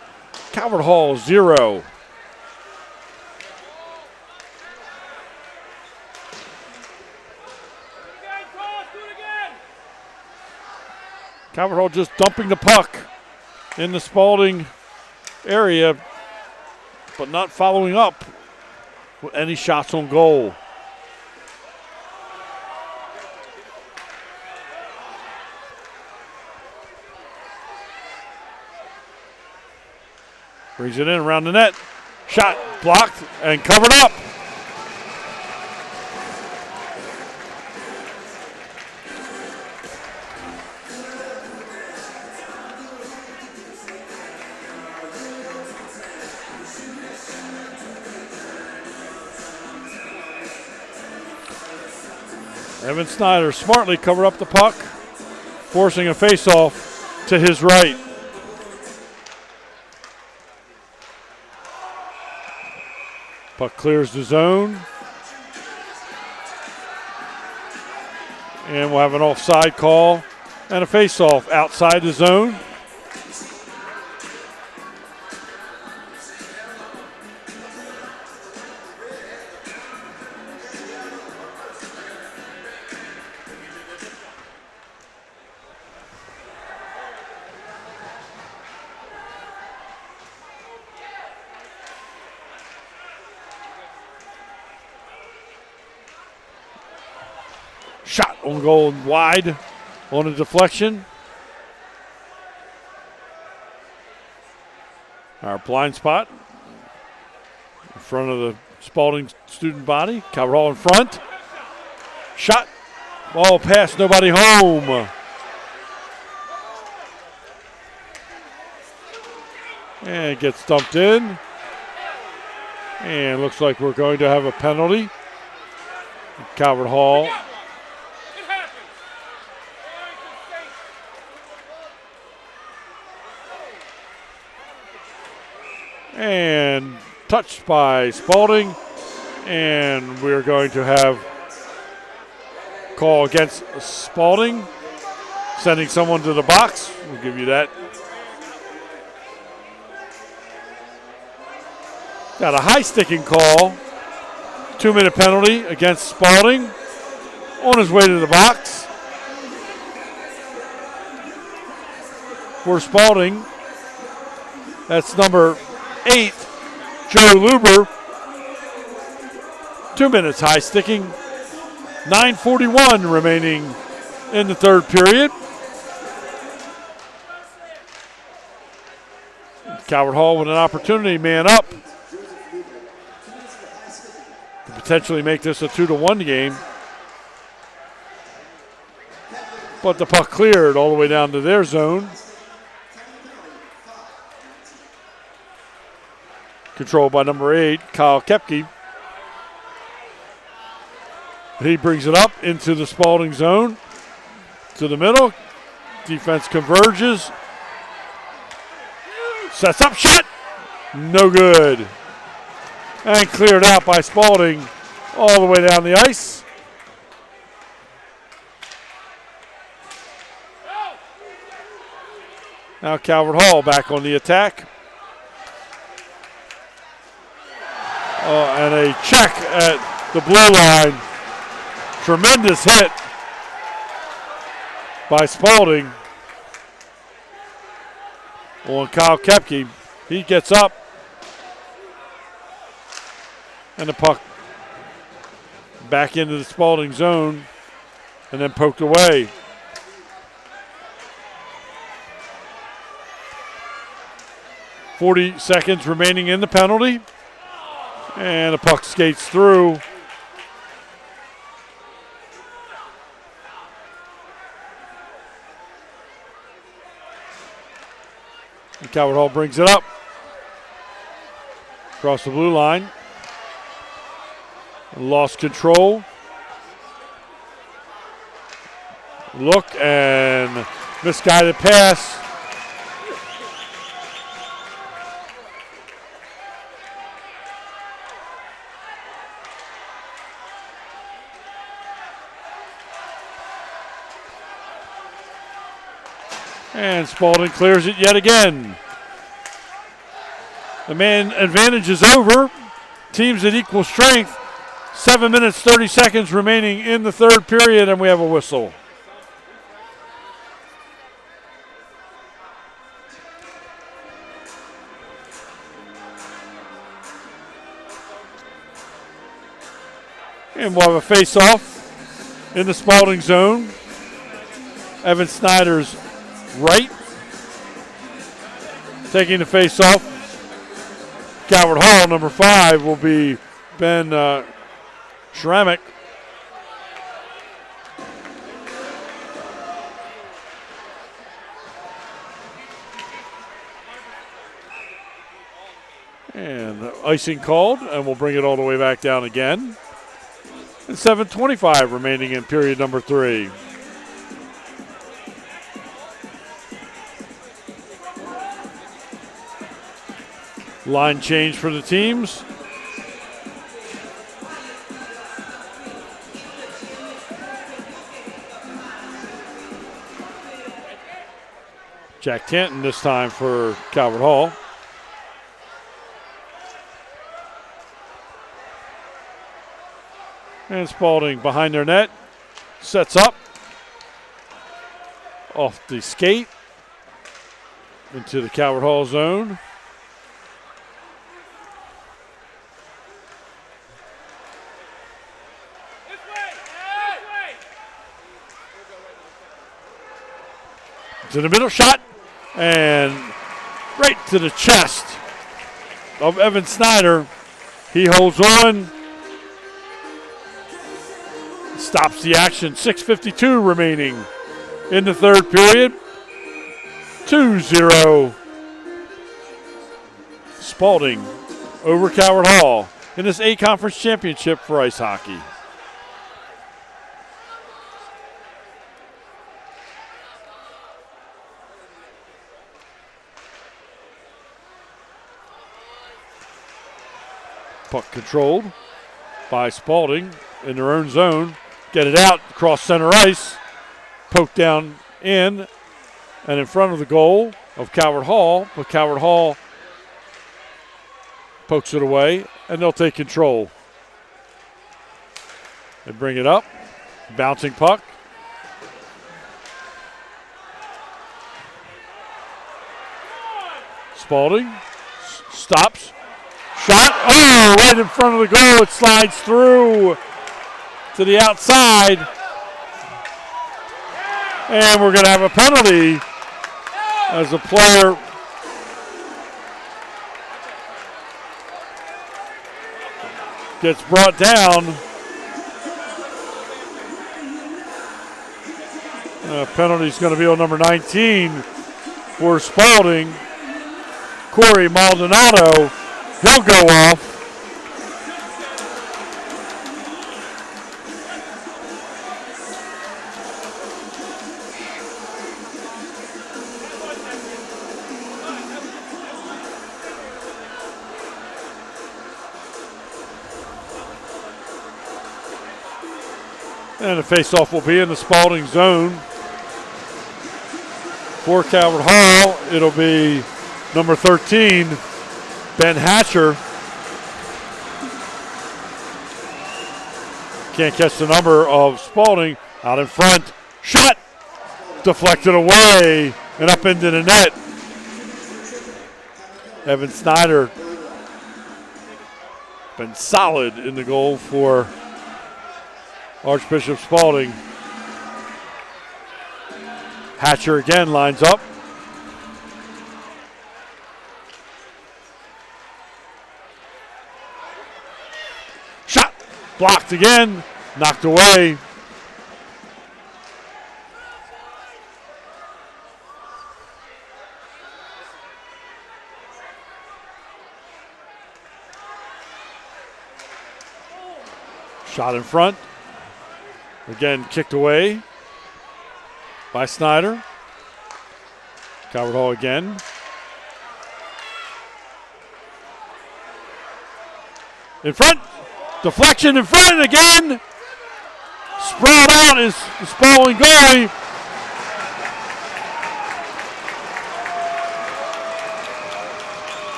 Calvert Hall 0. Calvert Hall just dumping the puck in the Spalding area, but not following up with any shots on goal. Brings it in around the net. Shot blocked and covered up. Evan Snyder smartly covered up the puck, forcing a face-off to his right. Puck clears the zone. And we'll have an offside call and a face-off outside the zone. Shot on goal wide on a deflection. Our blind spot in front of the Spalding student body. Calvert Hall in front. Shot. Ball past, nobody home. And it gets dumped in. And looks like we're going to have a penalty. Calvert Hall. And touched by Spalding, and we're going to have call against Spalding, sending someone to the box. We'll give you that. Got a high sticking call, 2-minute penalty against Spalding, on his way to the box. For Spalding, that's number 8, Joe Luber. 2 minutes high sticking. 9:41 remaining in the third period. Calvert Hall with an opportunity, man up, to potentially make this a 2-1 game. But the puck cleared all the way down to their zone. Controlled by number 8, Kyle Kepke. He brings it up into the Spalding zone. To the middle. Defense converges. Sets up, shot! No good. And cleared out by Spalding all the way down the ice. Now Calvert Hall back on the attack. And a check at the blue line. Tremendous hit by Spalding on Kyle Kepke. He gets up. And the puck back into the Spalding zone and then poked away. .40 seconds remaining in the penalty. And the puck skates through. And Calvert Hall brings it up. Across the blue line. Lost control. Look and misguided pass. And Spalding clears it yet again. The man advantage is over. Teams at equal strength. 7 minutes, 30 seconds remaining in the third period, and we have a whistle. And we'll have a face-off in the Spalding zone. Evan Snyder's right. Taking the face-off. Calvert Hall, number 5, will be Ben Shramick. And icing called, and we'll bring it all the way back down again. And 7:25 remaining in period number 3. Line change for the teams. Jack Tanton this time for Calvert Hall. And Spalding behind their net. Sets up. Off the skate. Into the Calvert Hall zone. To the middle shot, and right to the chest of Evan Snyder. He holds on, stops the action. 6:52 remaining in the third period. 2-0 Spalding over Calvert Hall in this A-Conference championship for ice hockey. Puck controlled by Spalding in their own zone. Get it out across center ice. Poked down in and in front of the goal of Calvert Hall. But Calvert Hall pokes it away, and they'll take control. They bring it up. Bouncing puck. Spalding stops. Shot, oh, right in front of the goal. It slides through to the outside. And we're going to have a penalty as a player gets brought down. Penalty is going to be on number 19 for Spalding. Corey Maldonado. He'll go off. And the faceoff will be in the Spalding zone. For Calvert Hall, it'll be number 13, Ben Hatcher. Can't catch the number of Spalding. Out in front. Shot! Deflected away and up into the net. Evan Snyder been solid in the goal for Archbishop Spalding. Hatcher again lines up. Shot! Blocked again. Knocked away. Shot in front. Again, kicked away by Snyder. Calvert Hall again. In front. Deflection in front again. Sprawled out is the Spalding goalie.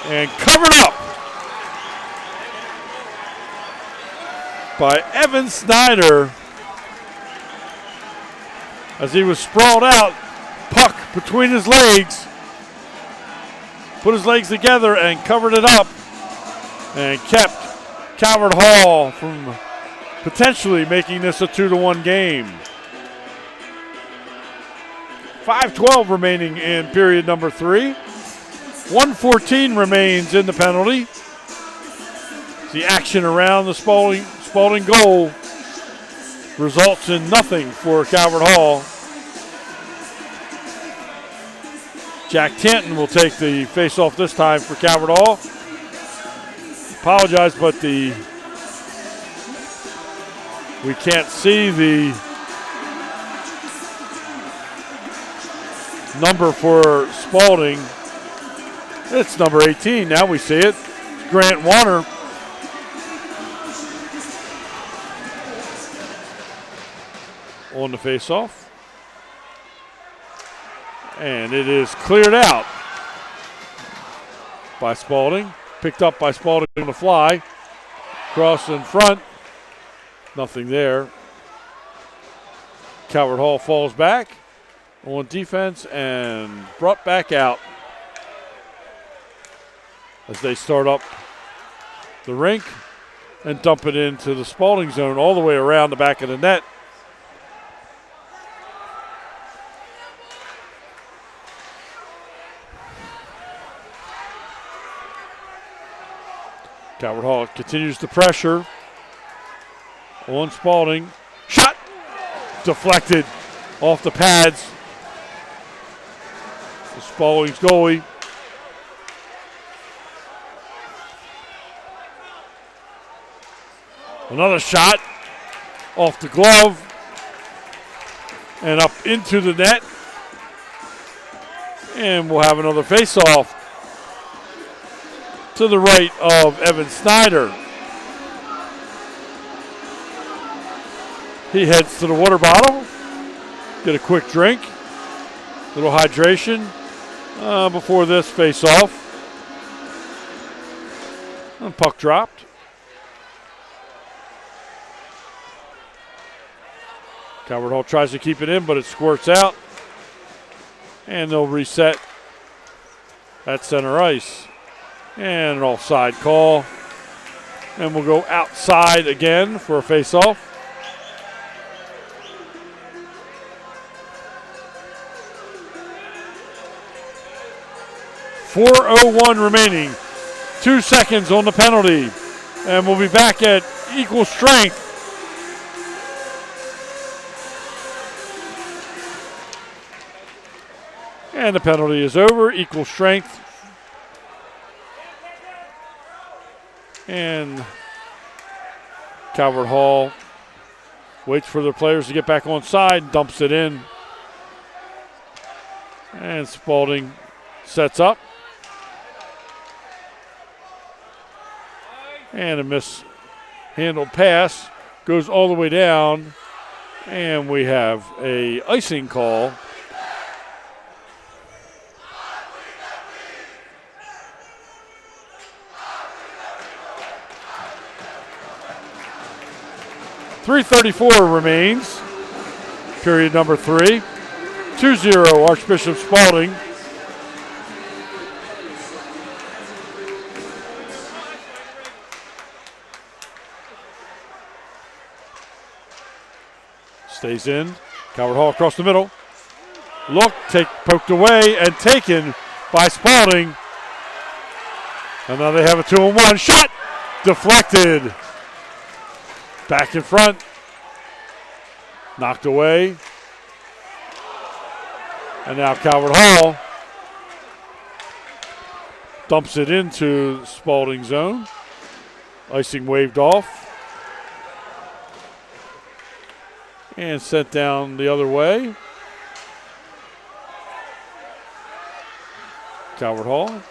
And covered up by Evan Snyder as he was sprawled out, puck between his legs, put his legs together and covered it up and kept Calvert Hall from potentially making this a 2-1 game. 5:12 remaining in period number 3. 1:14 remains in the penalty. The action around the Spalding goal results in nothing for Calvert Hall. Jack Tanton will take the face-off this time for Calvert Hall. Apologize, but we can't see the number for Spalding. It's number 18. Now we see it. Grant Warner. On the face-off. And it is cleared out by Spalding. Picked up by Spalding on the fly. Cross in front. Nothing there. Calvert Hall falls back on defense and brought back out as they start up the rink and dump it into the Spalding zone all the way around the back of the net. Calvert Hall continues to pressure on Spalding. Shot deflected off the pads. The Spalding's goalie. Another shot off the glove and up into the net. And we'll have another face-off to the right of Evan Snyder. He heads to the water bottle, get a quick drink, little hydration before this face-off. And puck dropped. Calvert Hall tries to keep it in, but it squirts out. And they'll reset at center ice. And an offside call. And we'll go outside again for a face-off. .401 remaining. 2 seconds on the penalty. And we'll be back at equal strength. And the penalty is over. Equal strength. And Calvert Hall waits for their players to get back on side, dumps it in. And Spalding sets up. And a mishandled pass goes all the way down. And we have a icing call. .334 remains. Period number 3. 2-0 Archbishop Spalding. Stays in. Calvert Hall across the middle. Look, poked away and taken by Spalding. And now they have a 2-on-1. Shot! Deflected. Back in front. Knocked away. And now Calvert Hall dumps it into Spalding zone. Icing waved off. And sent down the other way. Calvert Hall.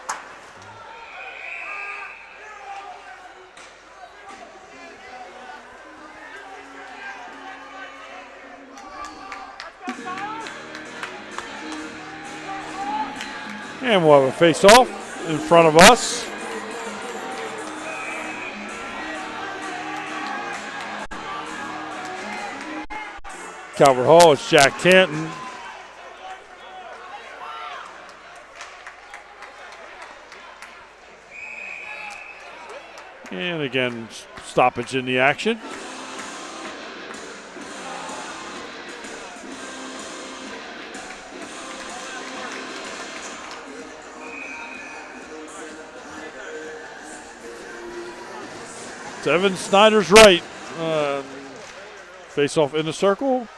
And we'll have a face-off in front of us. Calvert Hall, it's Jack Tanton. And again, stoppage in the action. It's Evan Snyder's right. Face off in the circle.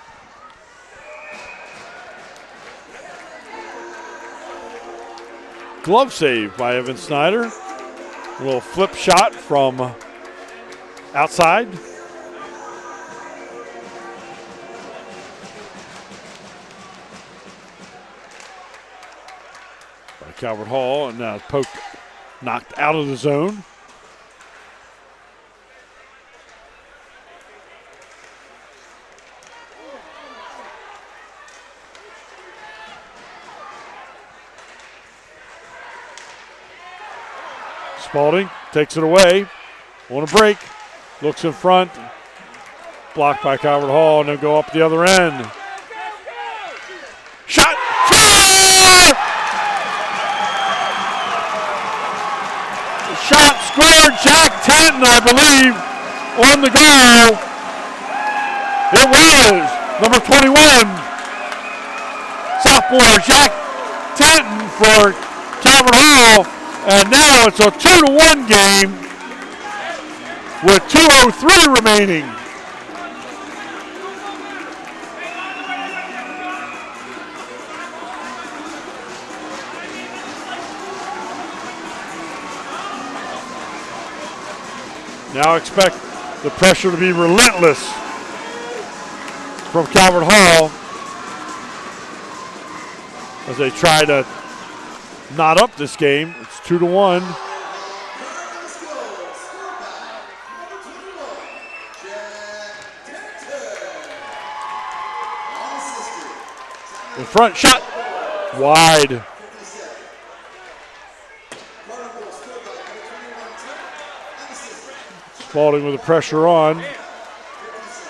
Glove save by Evan Snyder. A little flip shot from outside. By Calvert Hall, and now poke knocked out of the zone. Spalding takes it away on a break, looks in front, blocked by Calvert Hall, and then go up the other end. Shot! Score! Shot scored, Jack Tanton, I believe, on the goal. It was number 21, sophomore Jack Tanton for Calvert Hall. And now it's a 2-1 game with 2:03 remaining. Now expect the pressure to be relentless from Calvert Hall as they try to knot up this game. It's 2-1. In front, shot wide. Spalding with the pressure on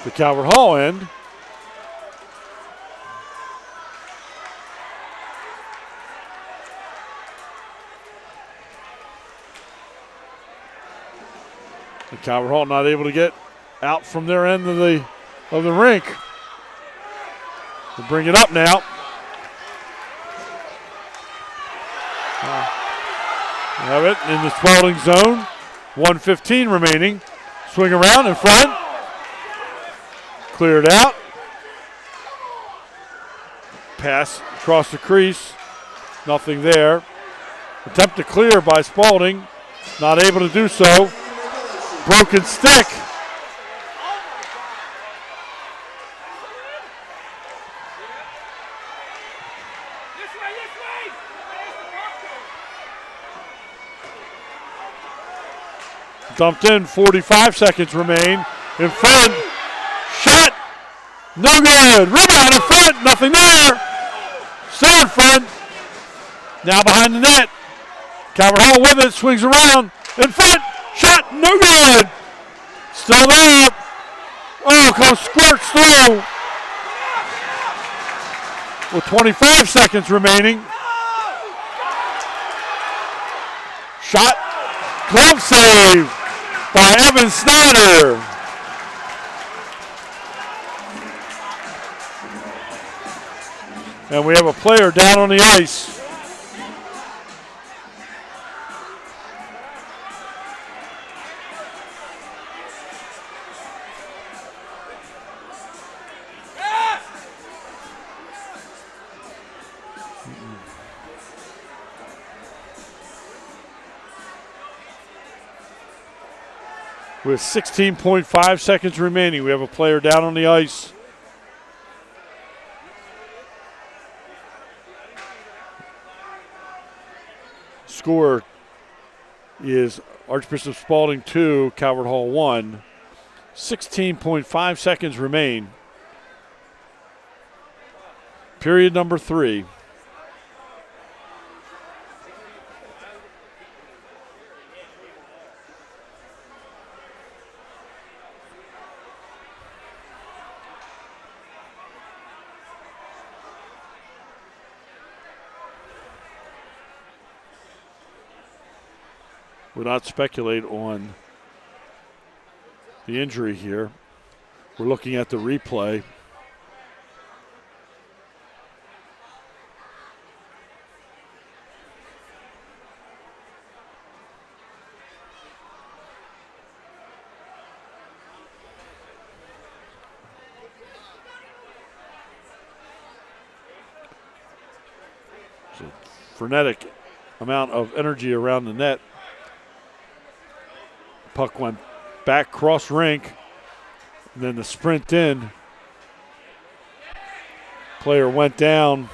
the Calvert Hall end. And Calvert Hall not able to get out from their end of the rink. We'll bring it up now. We have it in the Spalding zone. 1:15 remaining. Swing around in front. Cleared out. Pass across the crease. Nothing there. Attempt to clear by Spalding. Not able to do so. Broken stick. Dumped in, 45 seconds remain. In front, shot, no good. Rebound in front, nothing there. Still in front. Now behind the net. Calvert Hall with it, swings around. In front, shot, no good. Still there. Oh, comes squirts through. With 25 seconds remaining. Shot, glove save by Evan Snyder. And we have a player down on the ice. With 16.5 seconds remaining, we have a player down on the ice. Score is Archbishop Spalding 2, Calvert Hall 1. 16.5 seconds remain. Period number 3. We'll not speculate on the injury here. We're looking at the replay. So frenetic amount of energy around the net. Puck went back cross rink, and then the sprint in. Player went down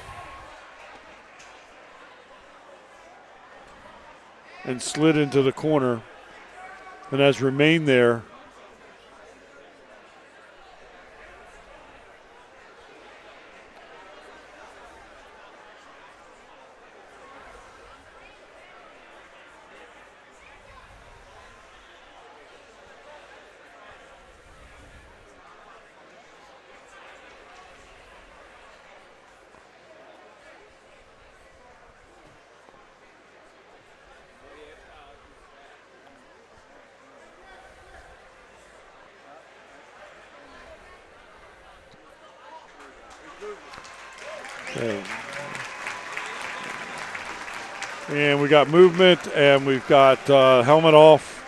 and slid into the corner and has remained there. And we got movement, and we've got helmet off.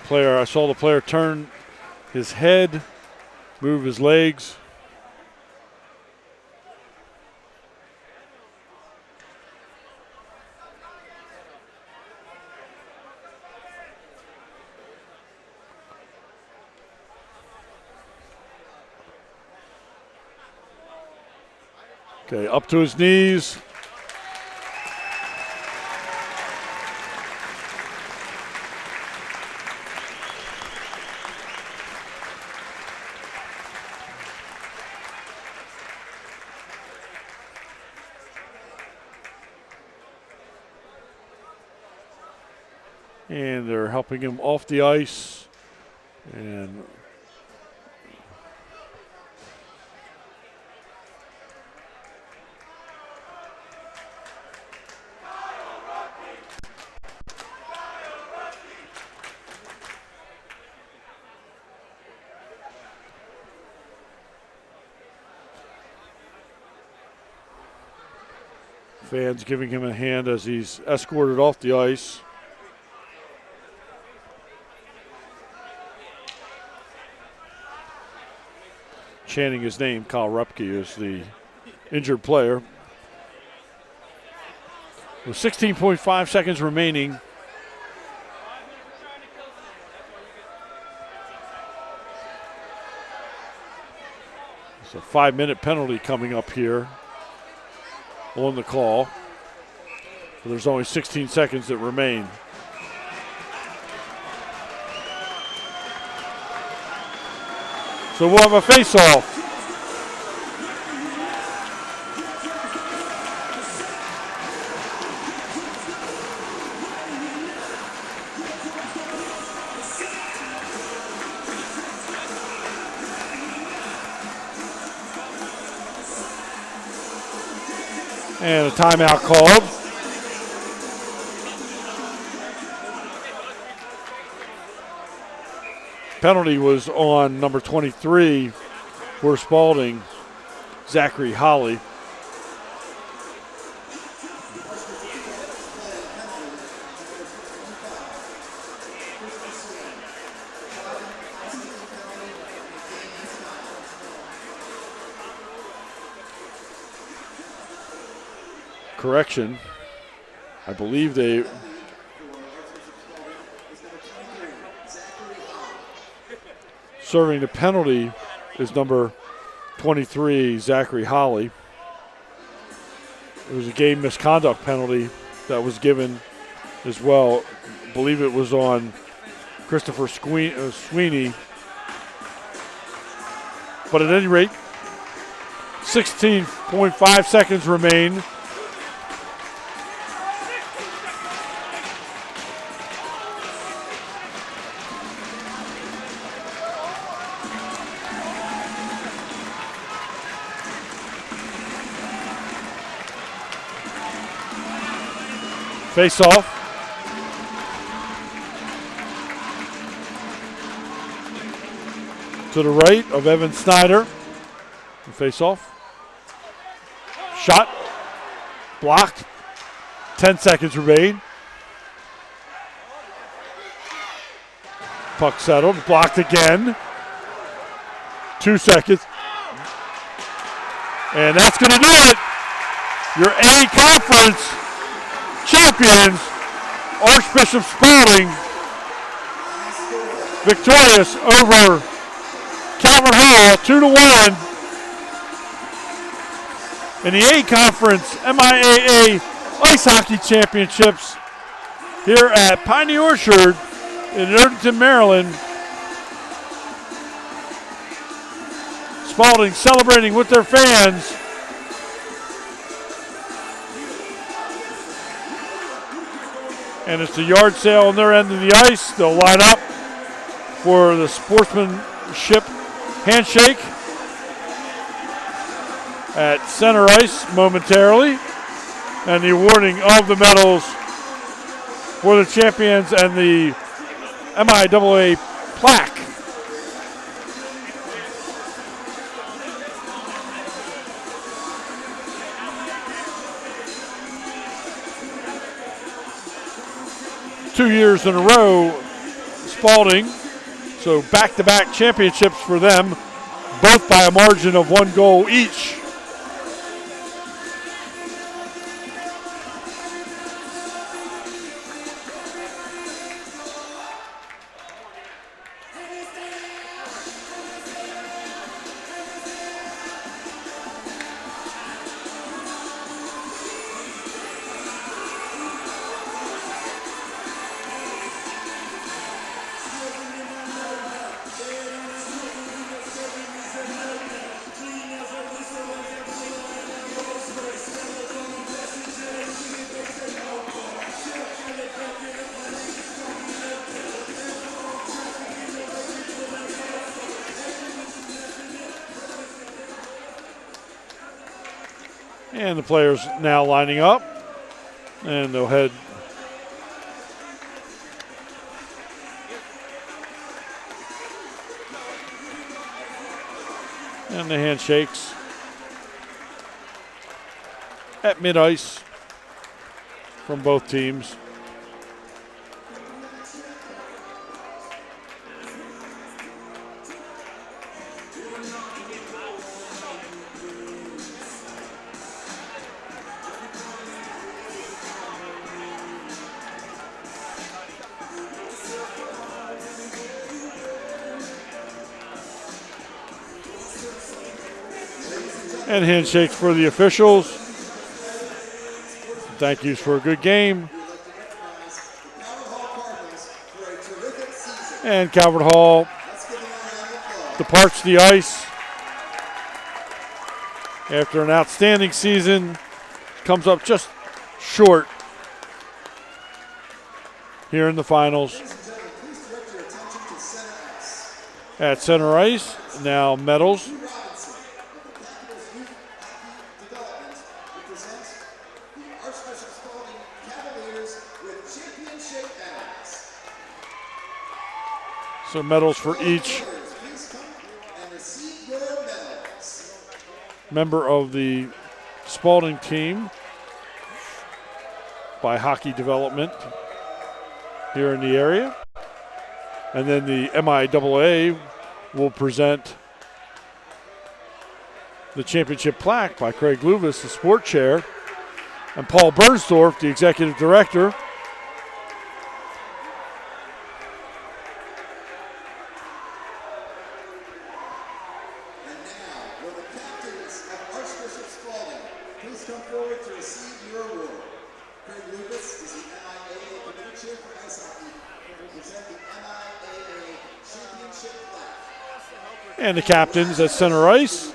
I saw the player turn his head, move his legs. Okay, up to his knees. And they're helping him off the ice. And fans giving him a hand as he's escorted off the ice. Chanting his name, Kyle Rupke is the injured player. With 16.5 seconds remaining. It's a 5-minute penalty coming up here on the call. But there's only 16 seconds that remain. So we'll have a face-off. And a timeout called. Penalty was on number 23 for Spalding, Zachary Holly. Correction, I believe they serving the penalty is number 23, Zachary Holly. It was a game misconduct penalty that was given as well. I believe it was on Christopher Sweeney. But at any rate, 16.5 seconds remain. Face off. To the right of Evan Snyder. Face off. Shot. Blocked. 10 seconds remain. Puck settled. Blocked again. 2 seconds. And that's going to do it. Your A Conference champions, Archbishop Spalding, victorious over Calvert Hall 2-1 in the A Conference MIAA Ice Hockey Championships here at Piney Orchard in Earnhardt, Maryland. Spalding celebrating with their fans. And it's the yard sale on their end of the ice. They'll line up for the sportsmanship handshake at center ice momentarily. And the awarding of the medals for the champions and the MIAA plaque. Two years in a row, Spalding, so back-to-back championships for them, both by a margin of 1 goal each. And the players now lining up, and they'll head and the handshakes at mid-ice from both teams. And handshakes for the officials. Thank yous for a good game. And Calvert Hall departs the ice after an outstanding season. Comes up just short here in the finals. At center ice, now medals. So medals for each member of the Spalding team by Hockey Development here in the area. And then the MIAA will present the championship plaque by Craig Luvis, the sport chair, and Paul Bernsdorf, the executive director. Please come forward to receive your award. Craig Lucas is the MIAA And the captains at center ice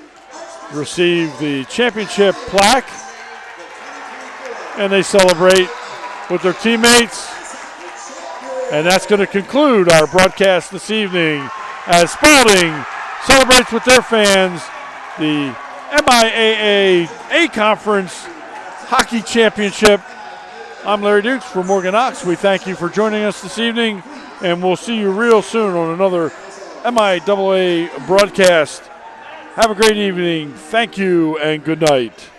receive the championship plaque, and they celebrate with their teammates. And that's going to conclude our broadcast this evening as Spalding celebrates with their fans the MIAA A-Conference Hockey Championship. I'm Larry Dukes for Morgan Knox. We thank you for joining us this evening, and we'll see you real soon on another MIAA broadcast. Have a great evening. Thank you and good night.